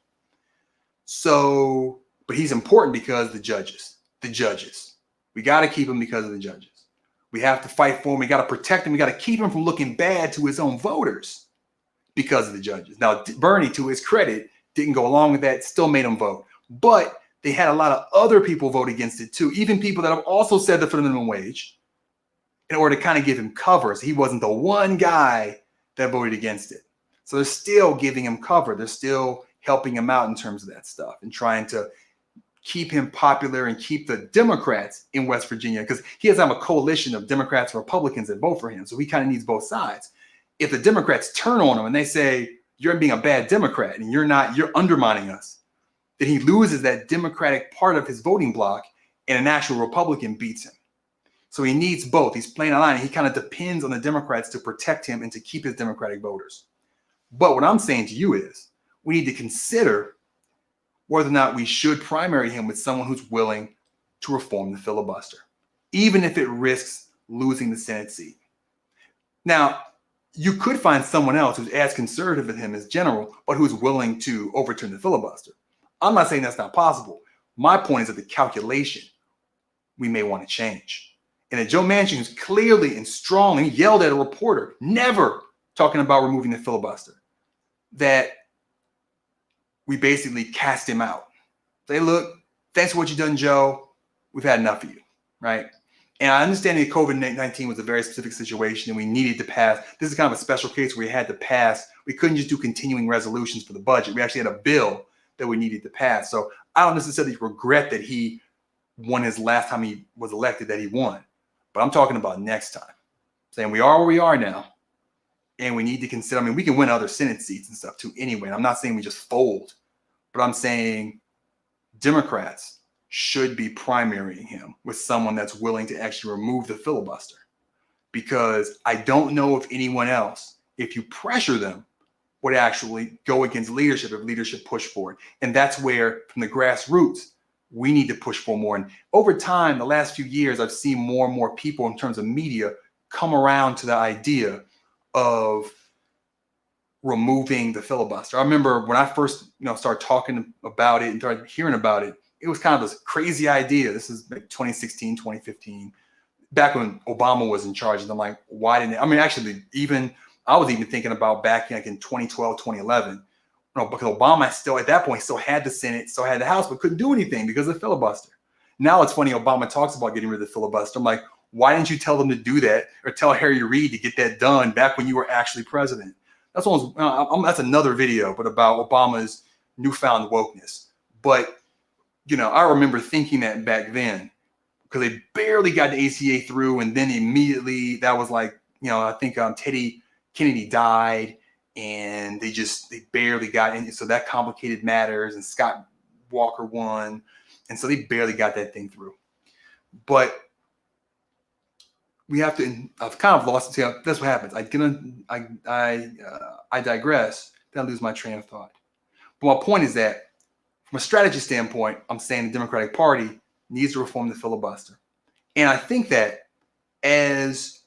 So, but he's important because the judges, we got to keep him because of the judges. We have to fight for him. We got to protect him. We got to keep him from looking bad to his own voters because of the judges. Now, Bernie, to his credit, didn't go along with that, still made him vote. But they had a lot of other people vote against it too, even people that have also said the minimum wage, in order to kind of give him cover. So he wasn't the one guy that voted against it. So they're still giving him cover. They're still helping him out in terms of that stuff and trying to keep him popular and keep the Democrats in West Virginia, because he has a coalition of Democrats and Republicans that vote for him. So he kind of needs both sides. If the Democrats turn on him and they say, you're being a bad Democrat and you're undermining us, then he loses that Democratic part of his voting bloc and an actual Republican beats him. So he needs both. He's playing a line. He kind of depends on the Democrats to protect him and to keep his Democratic voters. But what I'm saying to you is we need to consider whether or not we should primary him with someone who's willing to reform the filibuster, even if it risks losing the Senate seat. Now, you could find someone else who's as conservative as him as general, but who's willing to overturn the filibuster. I'm not saying that's not possible. My point is that the calculation we may want to change. And that Joe Manchin, who's clearly and strongly yelled at a reporter, never talking about removing the filibuster, that we basically cast him out. Say, look, thanks for what you've done, Joe. We've had enough of you, right? And I understand that COVID-19 was a very specific situation and we needed to pass. This is kind of a special case where we had to pass. We couldn't just do continuing resolutions for the budget. We actually had a bill that we needed to pass. So I don't necessarily regret that he won his last time he was elected, that he won. But I'm talking about next time. Saying we are where we are now. And we need to consider, we can win other Senate seats and stuff too anyway. And I'm not saying we just fold, but I'm saying Democrats should be primarying him with someone that's willing to actually remove the filibuster. Because I don't know if anyone else, if you pressure them, would actually go against leadership if leadership pushed for it. And that's where, from the grassroots, we need to push for more. And over time, the last few years, I've seen more and more people in terms of media come around to the idea of removing the filibuster. I remember when I first, started talking about it and started hearing about it, it was kind of this crazy idea. This is like 2016, 2015, back when Obama was in charge. And I'm like, why didn't actually, I was even thinking about back in 2012, 2011, because Obama still, at that point, still had the Senate, still had the House, but couldn't do anything because of the filibuster. Now it's funny, Obama talks about getting rid of the filibuster. I'm like, why didn't you tell them to do that or tell Harry Reid to get that done back when you were actually president? That's another video, but about Obama's newfound wokeness. But, I remember thinking that back then because they barely got the ACA through. And then immediately that was like, I think Teddy Kennedy died and they barely got in. So that complicated matters and Scott Walker won. And so they barely got that thing through. But we have to, I've kind of lost it. That's what happens. I digress. Then I lose my train of thought. But my point is that from a strategy standpoint, I'm saying the Democratic Party needs to reform the filibuster. And I think that as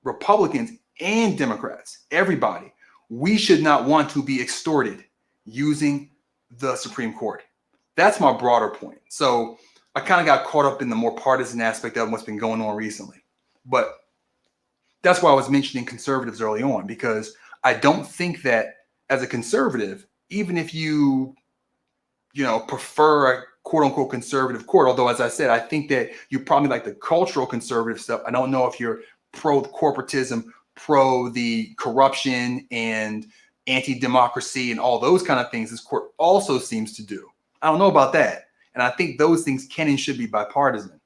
Republicans and Democrats, everybody, we should not want to be extorted using the Supreme Court. That's my broader point. So I kind of got caught up in the more partisan aspect of what's been going on recently. But that's why I was mentioning conservatives early on, because I don't think that as a conservative, even if you prefer a quote unquote conservative court, although, as I said, I think that you probably like the cultural conservative stuff. I don't know if you're pro corporatism, pro the corruption and anti-democracy and all those kind of things this court also seems to do. I don't know about that. And I think those things can and should be bipartisan.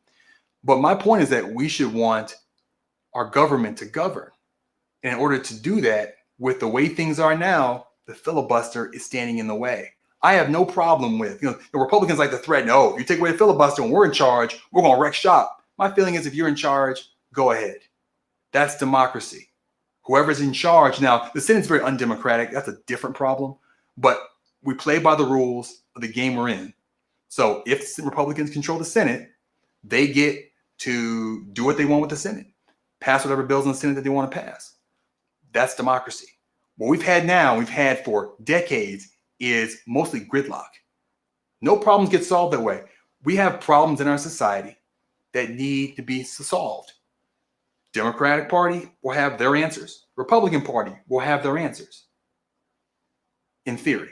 But my point is that we should want our government to govern. And in order to do that, with the way things are now, the filibuster is standing in the way. I have no problem with, the Republicans like to threaten, oh, if you take away the filibuster and we're in charge, we're going to wreck shop. My feeling is if you're in charge, go ahead. That's democracy. Whoever's in charge. Now, the Senate's very undemocratic. That's a different problem. But we play by the rules of the game we're in. So if Republicans control the Senate, they get to do what they want with the Senate. Pass whatever bills in the Senate that they want to pass. That's democracy. What we've had for decades, is mostly gridlock. No problems get solved that way. We have problems in our society that need to be solved. Democratic Party will have their answers. Republican Party will have their answers. In theory,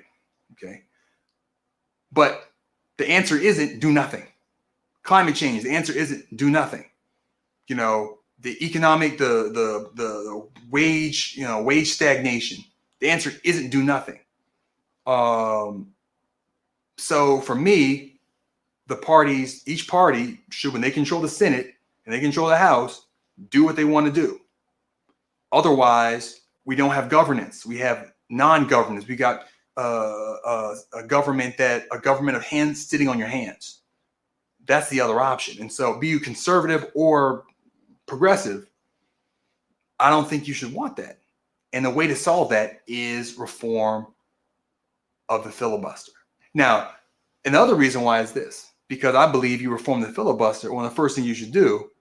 okay? But the answer isn't do nothing. Climate change, the answer isn't do nothing. The economic, the wage, wage stagnation. The answer isn't do nothing. So for me, each party should, when they control the Senate and they control the House, do what they want to do. Otherwise, we don't have governance. We have non-governance. We got a government of hands sitting on your hands. That's the other option. And so be you conservative or progressive, I don't think you should want that. And the way to solve that is reform of the filibuster. Now, another reason why is this, because I believe you reform the filibuster, one of the first things you should do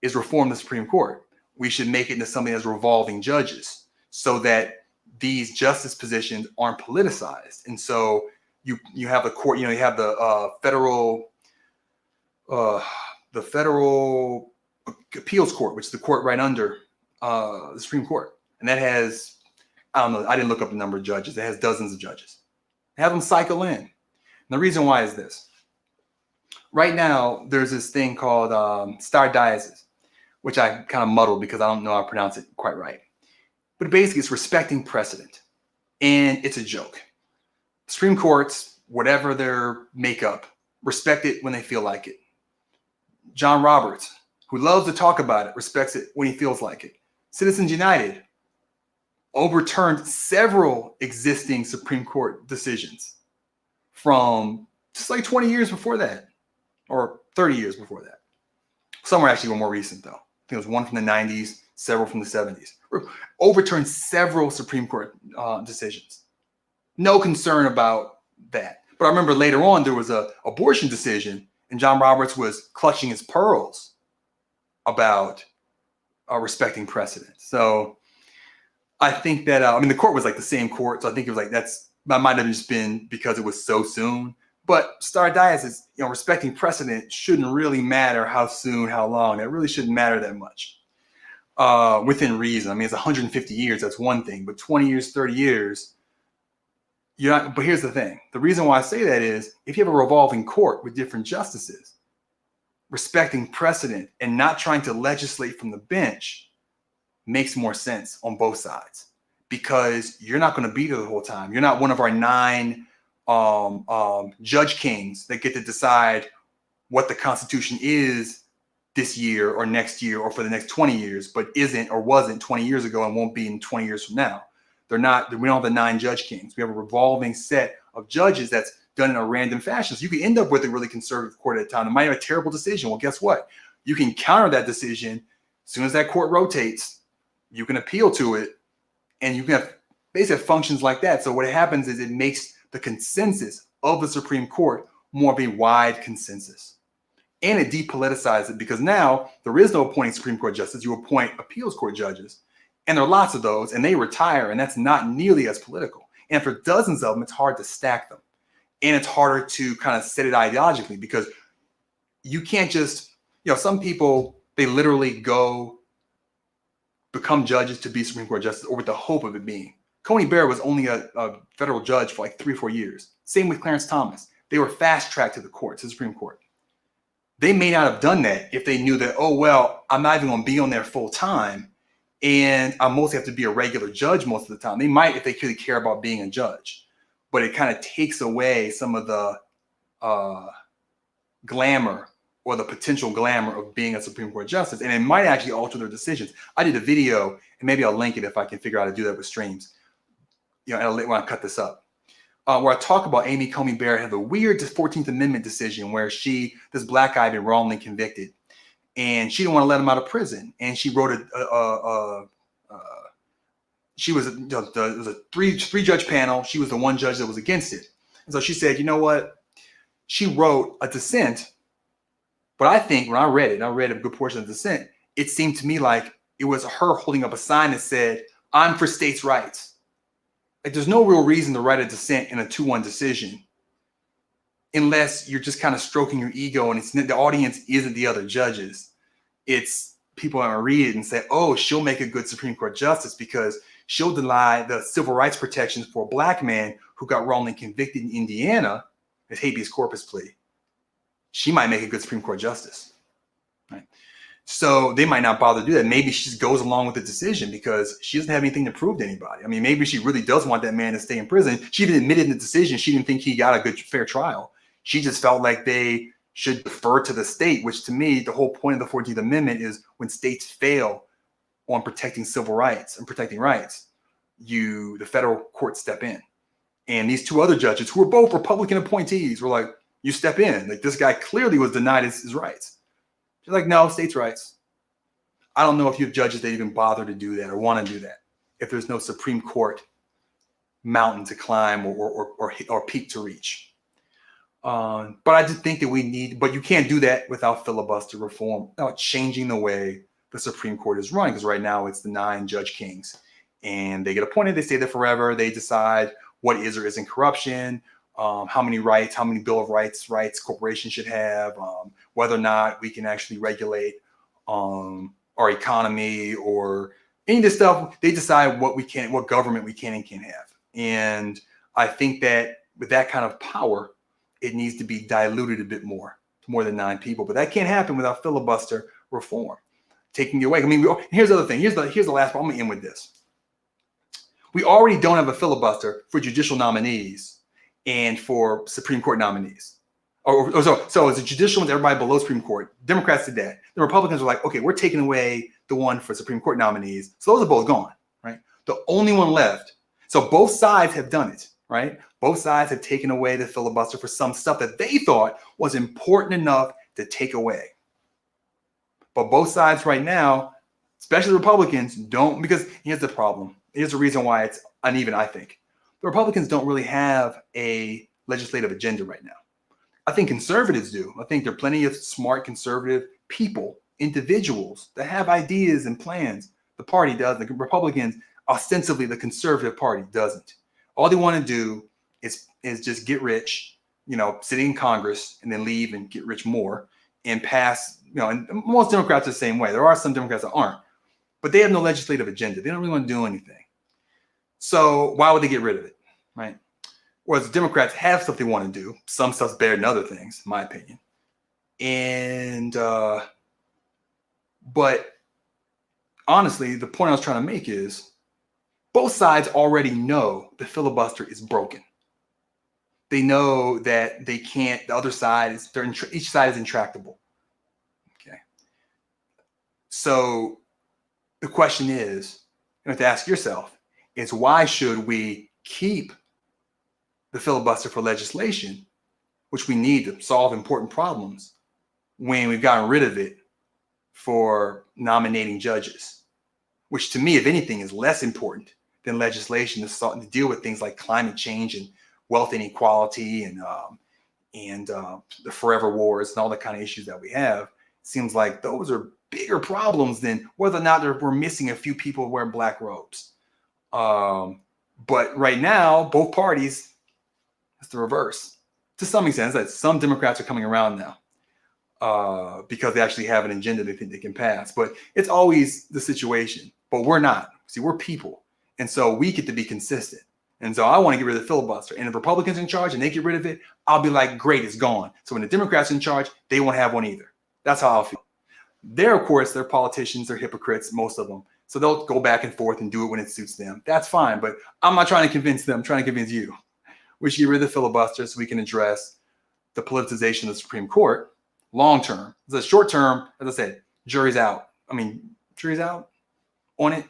is reform the Supreme Court. We should make it into something that's revolving judges so that these justice positions aren't politicized. And so you have the court, you have the federal appeals court, which is the court right under the Supreme Court. And that has, I don't know, I didn't look up the number of judges. It has dozens of judges. Have them cycle in. And the reason why is this. Right now, there's this thing called stare decisis, which I kind of muddled because I don't know how to pronounce it quite right. But basically, it's respecting precedent. And it's a joke. Supreme Courts, whatever their makeup, respect it when they feel like it. John Roberts, who loves to talk about it, respects it when he feels like it. Citizens United overturned several existing Supreme Court decisions from just like 20 years before that, or 30 years before that. Some were actually more recent, though. I think it was one from the 90s, several from the 70s. Overturned several Supreme Court decisions. No concern about that. But I remember later on, there was an abortion decision, and John Roberts was clutching his pearls about respecting precedent. So I think that, the court was like the same court. So I think it was like, that might have just been because it was so soon. But stare decisis, respecting precedent shouldn't really matter how soon, how long. That really shouldn't matter that much within reason. It's 150 years. That's one thing. But 20 years, 30 years, you're not. But here's the thing. The reason why I say that is if you have a revolving court with different justices, respecting precedent and not trying to legislate from the bench makes more sense on both sides, because you're not going to be there the whole time. You're not one of our 9 judge kings that get to decide what the Constitution is this year or next year or for the next 20 years, but isn't or wasn't 20 years ago and won't be in 20 years from now. We don't have the 9 judge kings. We have a revolving set of judges that's done in a random fashion. So you can end up with a really conservative court at a time. It might have a terrible decision. Well, guess what? You can counter that decision. As soon as that court rotates, you can appeal to it, and you can have basically functions like that. So what happens is it makes the consensus of the Supreme Court more of a wide consensus. And it depoliticizes it, because now there is no appointing Supreme Court justice. You appoint appeals court judges, and there are lots of those, and they retire, and that's not nearly as political. And for dozens of them, it's hard to stack them. And it's harder to kind of set it ideologically, because you can't just, some people, they literally go become judges to be Supreme Court justice, or with the hope of it being. Coney Barrett was only a federal judge for like 3 or 4 years. Same with Clarence Thomas. They were fast-tracked to the Supreme Court. They may not have done that if they knew that, oh, well, I'm not even going to be on there full time. And I mostly have to be a regular judge most of the time. They might if they really care about being a judge, but it kind of takes away some of the glamour or the potential glamour of being a Supreme Court justice. And it might actually alter their decisions. I did a video, and maybe I'll link it if I can figure out how to do that with streams, when I cut this up, where I talk about Amy Coney Barrett had the weird 14th Amendment decision where this black guy had been wrongly convicted, and she didn't want to let him out of prison. And she wrote it was a three judge panel. She was the one judge that was against it. And so she said, you know what? She wrote a dissent. But I think when I read it, and I read a good portion of the dissent, it seemed to me like it was her holding up a sign that said, I'm for states' rights. Like, there's no real reason to write a dissent in a 2-1 decision unless you're just kind of stroking your ego and the audience isn't the other judges. It's people that read it and say, oh, she'll make a good Supreme Court justice because she'll deny the civil rights protections for a black man who got wrongly convicted in Indiana as habeas corpus plea. She might make a good Supreme Court justice, right? So they might not bother to do that. Maybe she just goes along with the decision because she doesn't have anything to prove to anybody. I mean, maybe she really does want that man to stay in prison. She even admitted in the decision she didn't think he got a good, fair trial. She just felt like they should defer to the state, which to me, the whole point of the 14th Amendment is when states fail on protecting civil rights and protecting rights, the federal courts step in. And these two other judges, who were both Republican appointees, were like, you step in. Like, this guy clearly was denied his rights. She's like, no, states' rights. I don't know if you have judges that even bother to do that or want to do that if there's no Supreme Court mountain to climb or peak to reach. But I just think that but you can't do that without filibuster reform, without changing the way the Supreme Court is run, because right now it's the 9 judge kings. And they get appointed, they stay there forever. They decide what is or isn't corruption, how many rights, how many Bill of Rights corporations should have, whether or not we can actually regulate our economy or any of this stuff. They decide what government we can and can't have. And I think that with that kind of power, it needs to be diluted a bit more to more than 9 people. But that can't happen without filibuster reform taking it away. I mean, here's the other thing. Here's the last part. I'm going to end with this. We already don't have a filibuster for judicial nominees and for Supreme Court nominees. So it's a judicial ones, everybody below Supreme Court. Democrats did that. The Republicans were like, okay, we're taking away the one for Supreme Court nominees. So those are both gone, right? The only one left. So both sides have done it, right? Both sides have taken away the filibuster for some stuff that they thought was important enough to take away. But both sides right now, especially the Republicans, don't, because here's the problem. Here's the reason why it's uneven, I think. The Republicans don't really have a legislative agenda right now. I think conservatives do. I think there are plenty of smart conservative people, individuals that have ideas and plans. The party does. The Republicans, ostensibly the conservative party, doesn't. All they want to do is just get rich, sitting in Congress and then leave and get rich more and pass, and most Democrats are the same way. There are some Democrats that aren't, but they have no legislative agenda. They don't really want to do anything. So why would they get rid of it, right? Whereas the Democrats have stuff they want to do. Some stuff's better than other things, in my opinion. And, but honestly, the point I was trying to make is both sides already know the filibuster is broken. They know that they can't, the other side is, each side is intractable. Okay. So the question is, you have to ask yourself, is why should we keep the filibuster for legislation, which we need to solve important problems, when we've gotten rid of it for nominating judges, which to me, if anything, is less important than legislation to deal with things like climate change and wealth inequality and the forever wars and all the kind of issues that we have. It seems like those are bigger problems than whether or not we're missing a few people wearing black robes. But right now, both parties, it's the reverse. To some extent, that some Democrats are coming around now because they actually have an agenda they think they can pass. But it's always the situation. But we're not. See, we're people. And so we get to be consistent. And so I want to get rid of the filibuster. And if Republicans are in charge and they get rid of it, I'll be like, great, it's gone. So when the Democrats are in charge, they won't have one either. That's how I'll feel. Of course, they're politicians, they're hypocrites, most of them. So they'll go back and forth and do it when it suits them. That's fine, but I'm not trying to convince them. I'm trying to convince you. We should get rid of the filibuster so we can address the politicization of the Supreme Court long term. The short term, as I said, jury's out. Jury's out on it.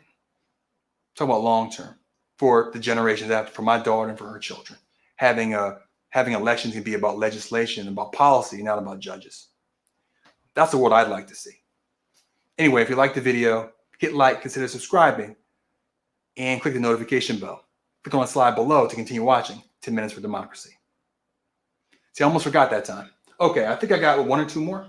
Talk about long term for the generations after, for my daughter and for her children. Having elections can be about legislation, about policy, not about judges. That's the world I'd like to see. Anyway, if you like the video, hit like, consider subscribing, and click the notification bell. Click on the slide below to continue watching 10 Minutes for Democracy. See, I almost forgot that time. Okay, I think I got one or two more.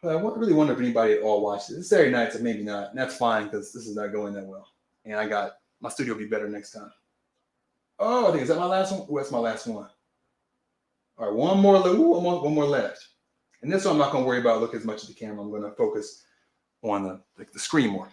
I really wonder if anybody at all watched it. It's Saturday night, so maybe not. And that's fine because this is not going that well. And my studio will be better next time. Oh, I think, is that my last one? Oh, that's my last one. All right, one more left. And this one I'm not going to worry about look as much at the camera. I'm going to focus on the screen more.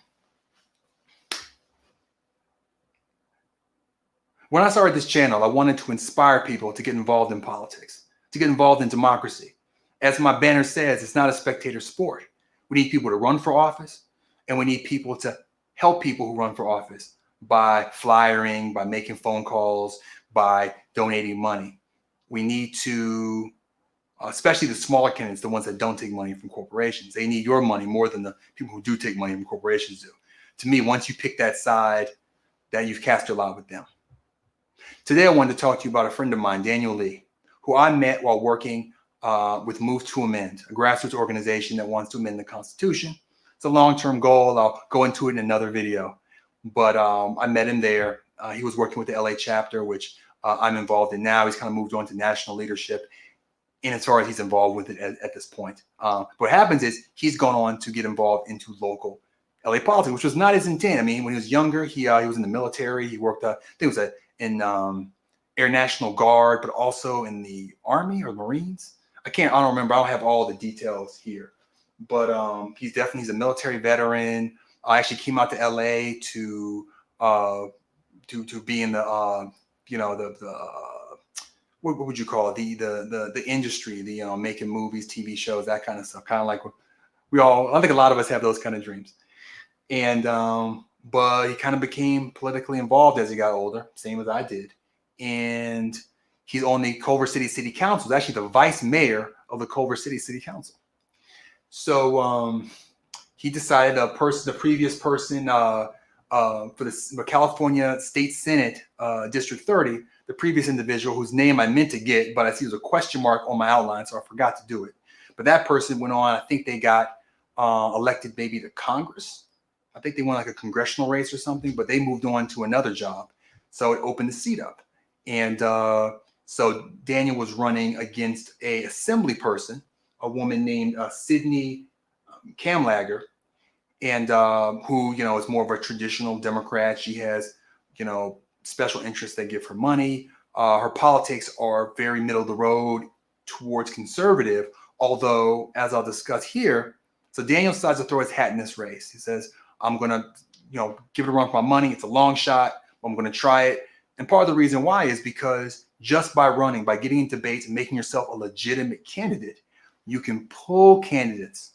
When I started this channel, I wanted to inspire people to get involved in politics, to get involved in democracy. As my banner says, it's not a spectator sport. We need people to run for office, and we need people to help people who run for office by flyering, by making phone calls, by donating money. We need to, especially the smaller candidates, the ones that don't take money from corporations, they need your money more than the people who do take money from corporations do. To me, once you pick that side, that you've cast your lot with them. Today, I wanted to talk to you about a friend of mine, Daniel Lee, who I met while working with Move to Amend, a grassroots organization that wants to amend the Constitution. It's a long-term goal. I'll go into it in another video. But I met him there. He was working with the LA chapter, which I'm involved in now. He's kind of moved on to national leadership in as far as he's involved with it at this point. What happens is he's gone on to get involved into local LA politics, which was not his intent. I mean, when he was younger, he was in the military. He worked, I think it was in Air National Guard, but also in the Army or Marines. I don't remember. I don't have all the details here, but he's a military veteran. I actually came out to LA to be in the what would you call it? The industry, making movies, TV shows, that kind of stuff. Kind of like I think a lot of us have those kind of dreams. And but he kind of became politically involved as he got older, same as I did. And he's on the Culver City City Council. He's actually the vice mayor of the Culver City City Council. So he decided the previous person for the California State Senate District 30, the previous individual whose name I meant to get, but I see there's a question mark on my outline, so I forgot to do it. But that person went on. I think they got elected maybe to Congress. I think they won like a congressional race or something, but they moved on to another job. So it opened the seat up. And so Daniel was running against a assembly person, a woman named Sydney Kamlager, and who, is more of a traditional Democrat. She has, special interests that give her money. Her politics are very middle of the road towards conservative, although, as I'll discuss here, so Daniel decides to throw his hat in this race. He says, I'm going to, give it a run for my money. It's a long shot. I'm going to try it. And part of the reason why is because just by running, by getting in debates and making yourself a legitimate candidate, you can pull candidates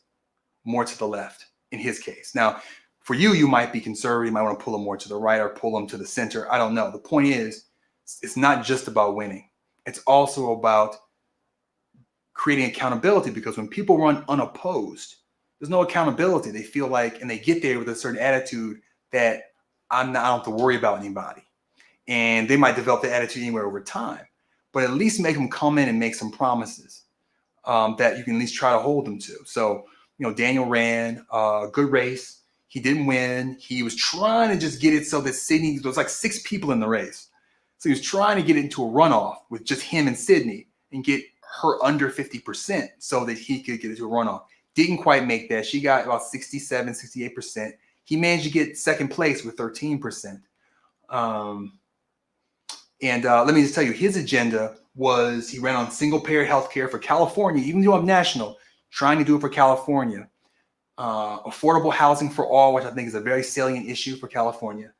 more to the left in his case. Now, for you, you might be conservative. You might want to pull them more to the right or pull them to the center. I don't know. The point is, it's not just about winning. It's also about creating accountability, because when people run unopposed, there's no accountability. They feel like, and they get there with a certain attitude that I don't have to worry about anybody. And they might develop the attitude anyway over time, but at least make them come in and make some promises that you can at least try to hold them to. So, Daniel ran a good race. He didn't win. He was trying to just get it so that Sydney, there was like 6 people in the race. So he was trying to get it into a runoff with just him and Sydney and get her under 50% so that he could get it to a runoff. Didn't quite make that. She got about 67, 68%. He managed to get second place with 13%. Let me just tell you, his agenda was, he ran on single-payer healthcare for California, even though I'm national, trying to do it for California. Affordable housing for all, which I think is a very salient issue for California,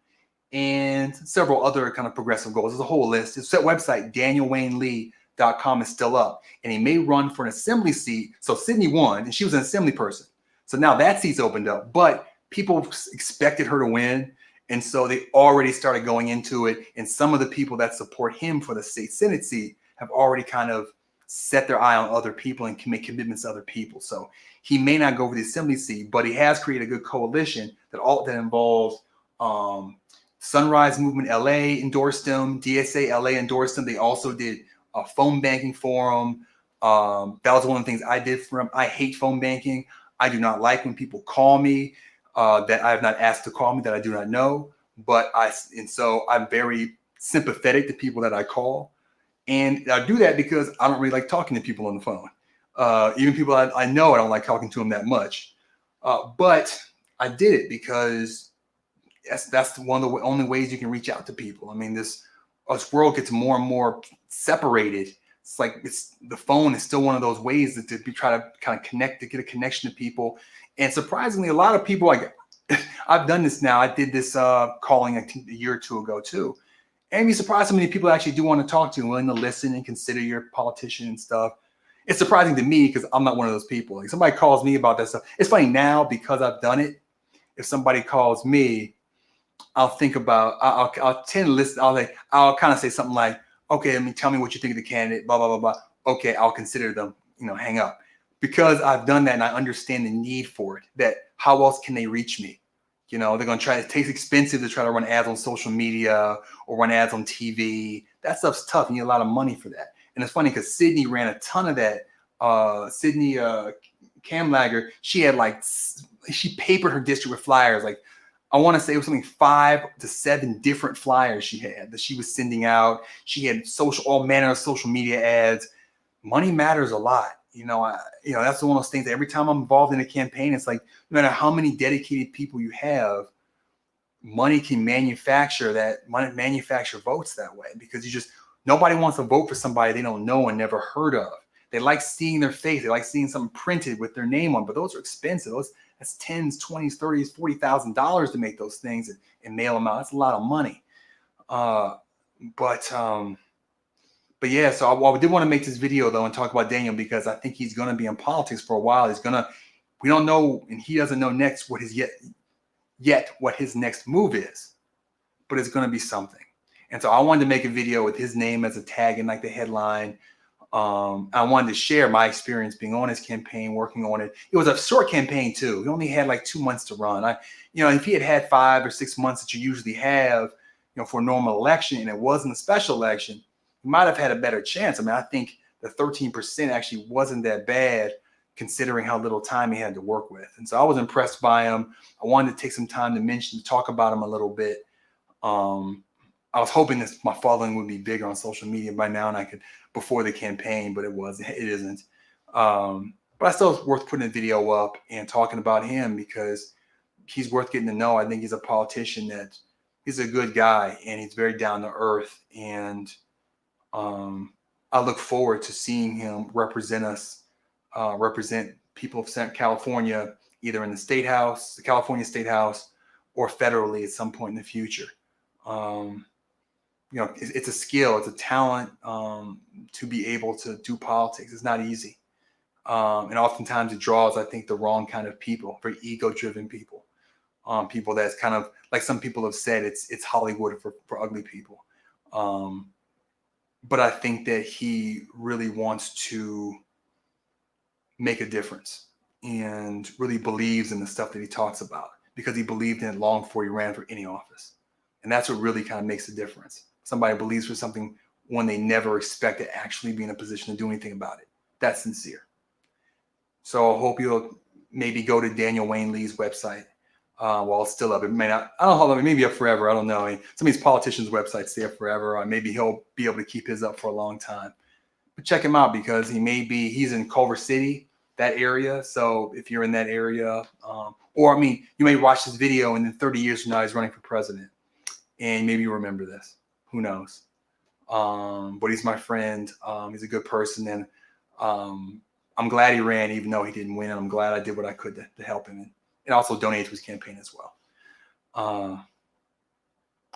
and several other kind of progressive goals. There's a whole list. His website, danielwaynelee.com, is still up, and he may run for an assembly seat. So Sydney won, and she was an assembly person. So now that seat's opened up, but people expected her to win. And so they already started going into it. And some of the people that support him for the state Senate seat have already kind of set their eye on other people and can make commitments to other people. So he may not go for the assembly seat, but he has created a good coalition that involves Sunrise Movement LA endorsed him, DSA LA endorsed him. They also did a phone banking forum. That was one of the things I did for him. I hate phone banking. I do not like when people call me that I have not asked to call me, that I do not know. So I'm very sympathetic to people that I call. And I do that because I don't really like talking to people on the phone. Even people I know, I don't like talking to them that much. But I did it because that's one of the only ways you can reach out to people. I mean, this world gets more and more separated. It's like the phone is still one of those ways that to try to kind of connect, to get a connection to people. And surprisingly, a lot of people, like I've done this now. I did this calling a year or two ago too. And you'd be surprised how many people actually do want to talk to you, willing to listen and consider your politician and stuff. It's surprising to me because I'm not one of those people. Like somebody calls me about that stuff. It's funny now because I've done it. If somebody calls me, I'll think about, I'll tend to listen. I'll kind of say something like, okay, tell me what you think of the candidate, blah, blah, blah, blah. Okay, I'll consider them, hang up. Because I've done that and I understand the need for it, that how else can they reach me? They're going to try, it takes expensive to try to run ads on social media or run ads on TV. That stuff's tough. You need a lot of money for that. And it's funny because Sydney ran a ton of that. Sydney Kamlager, she papered her district with flyers. Like, I want to say it was something 5 to 7 different flyers she had that she was sending out. She had all manner of social media ads. Money matters a lot. That's one of those things that every time I'm involved in a campaign, it's like, no matter how many dedicated people you have, money can manufacture votes that way, because nobody wants to vote for somebody they don't know and never heard of. They like seeing their face. They like seeing something printed with their name on, but those are expensive. That's $10s, $20s, $30s, $40,000 to make those things and mail them out. That's a lot of money. But yeah, so I did want to make this video though and talk about Daniel because I think he's going to be in politics for a while. We don't know, and he doesn't know what his next move is, but it's going to be something. And so I wanted to make a video with his name as a tag and like the headline. I wanted to share my experience being on his campaign, working on it. It was a short campaign too. He only had like 2 months to run. If he had 5 or 6 months that you usually have, for a normal election, and it wasn't a special election, he might have had a better chance. I think the 13% actually wasn't that bad considering how little time he had to work with. And so I was impressed by him. I wanted to take some time to talk about him a little bit. I was hoping that my following would be bigger on social media by now, and I could before the campaign, but it isn't. But I still it's worth putting a video up and talking about him because he's worth getting to know. I think he's a politician that he's a good guy and he's very down to earth. And I look forward to seeing him represent people of California, either in the California State House, or federally at some point in the future. It's a skill, it's a talent to be able to do politics. It's not easy. And oftentimes it draws, I think, the wrong kind of people, very ego-driven people. People that's kind of, like some people have said, it's Hollywood for ugly people. But I think that he really wants to make a difference and really believes in the stuff that he talks about because he believed in it long before he ran for any office. And that's what really kind of makes a difference. Somebody believes for something when they never expect to actually be in a position to do anything about it. That's sincere. So I hope you'll maybe go to Daniel Wayne Lee's website while it's still up. It may not, I don't know how long, it may be up forever. I don't know. Some of these politicians' websites stay up forever, or maybe he'll be able to keep his up for a long time. But check him out because he's in Culver City, that area. So if you're in that area, you may watch this video and then 30 years from now, he's running for president. And maybe you remember this. Who knows? But he's my friend. He's a good person. And I'm glad he ran, even though he didn't win. And I'm glad I did what I could to help him and also donate to his campaign as well.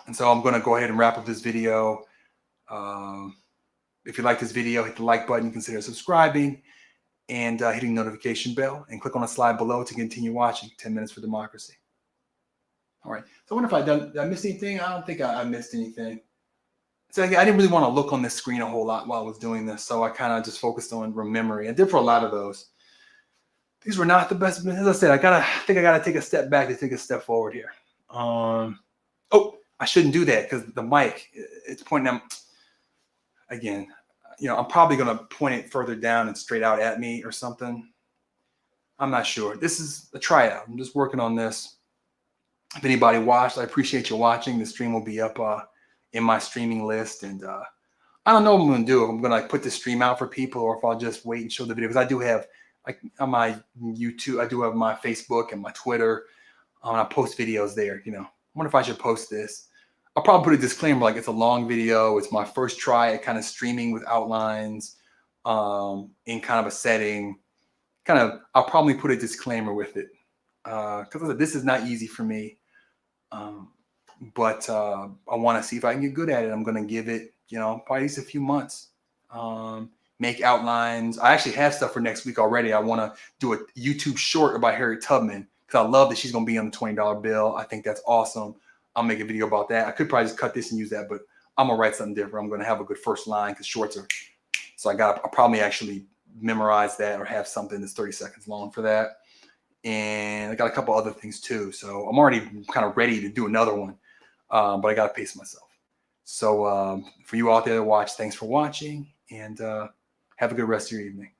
And so I'm going to go ahead and wrap up this video. If you like this video, hit the like button, consider subscribing and hitting the notification bell, and click on the slide below to continue watching 10 Minutes for Democracy. All right. So I wonder if did I miss anything? I don't think I missed anything. So I didn't really want to look on this screen a whole lot while I was doing this. So I kind of just focused on remembering. I did for a lot of those. These were not the best. As I said, I think I gotta take a step back to take a step forward here. Oh, I shouldn't do that because the mic, it's pointing out again. I'm probably gonna point it further down and straight out at me or something. I'm not sure. This is a tryout. I'm just working on this. If anybody watched, I appreciate you watching. The stream will be up in my streaming list, and I don't know what I'm gonna do. If I'm gonna put the stream out for people, or if I'll just wait and show the video, because I do have on my YouTube, I do have my Facebook and my Twitter. I post videos there. I wonder if I should post this. I'll probably put a disclaimer like it's a long video. It's my first try at kind of streaming with outlines in kind of a setting. I'll probably put a disclaimer with it because this is not easy for me. But I want to see if I can get good at it. I'm going to give it, probably at least a few months. Make outlines. I actually have stuff for next week already. I want to do a YouTube short about Harriet Tubman because I love that she's going to be on the $20 bill. I think that's awesome. I'll make a video about that. I could probably just cut this and use that, but I'm going to write something different. I'm going to have a good first line because shorts are. So I'll probably actually memorize that or have something that's 30 seconds long for that. And I got a couple other things too. So I'm already kind of ready to do another one, but I got to pace myself. So for you out there to watch, thanks for watching, and have a good rest of your evening.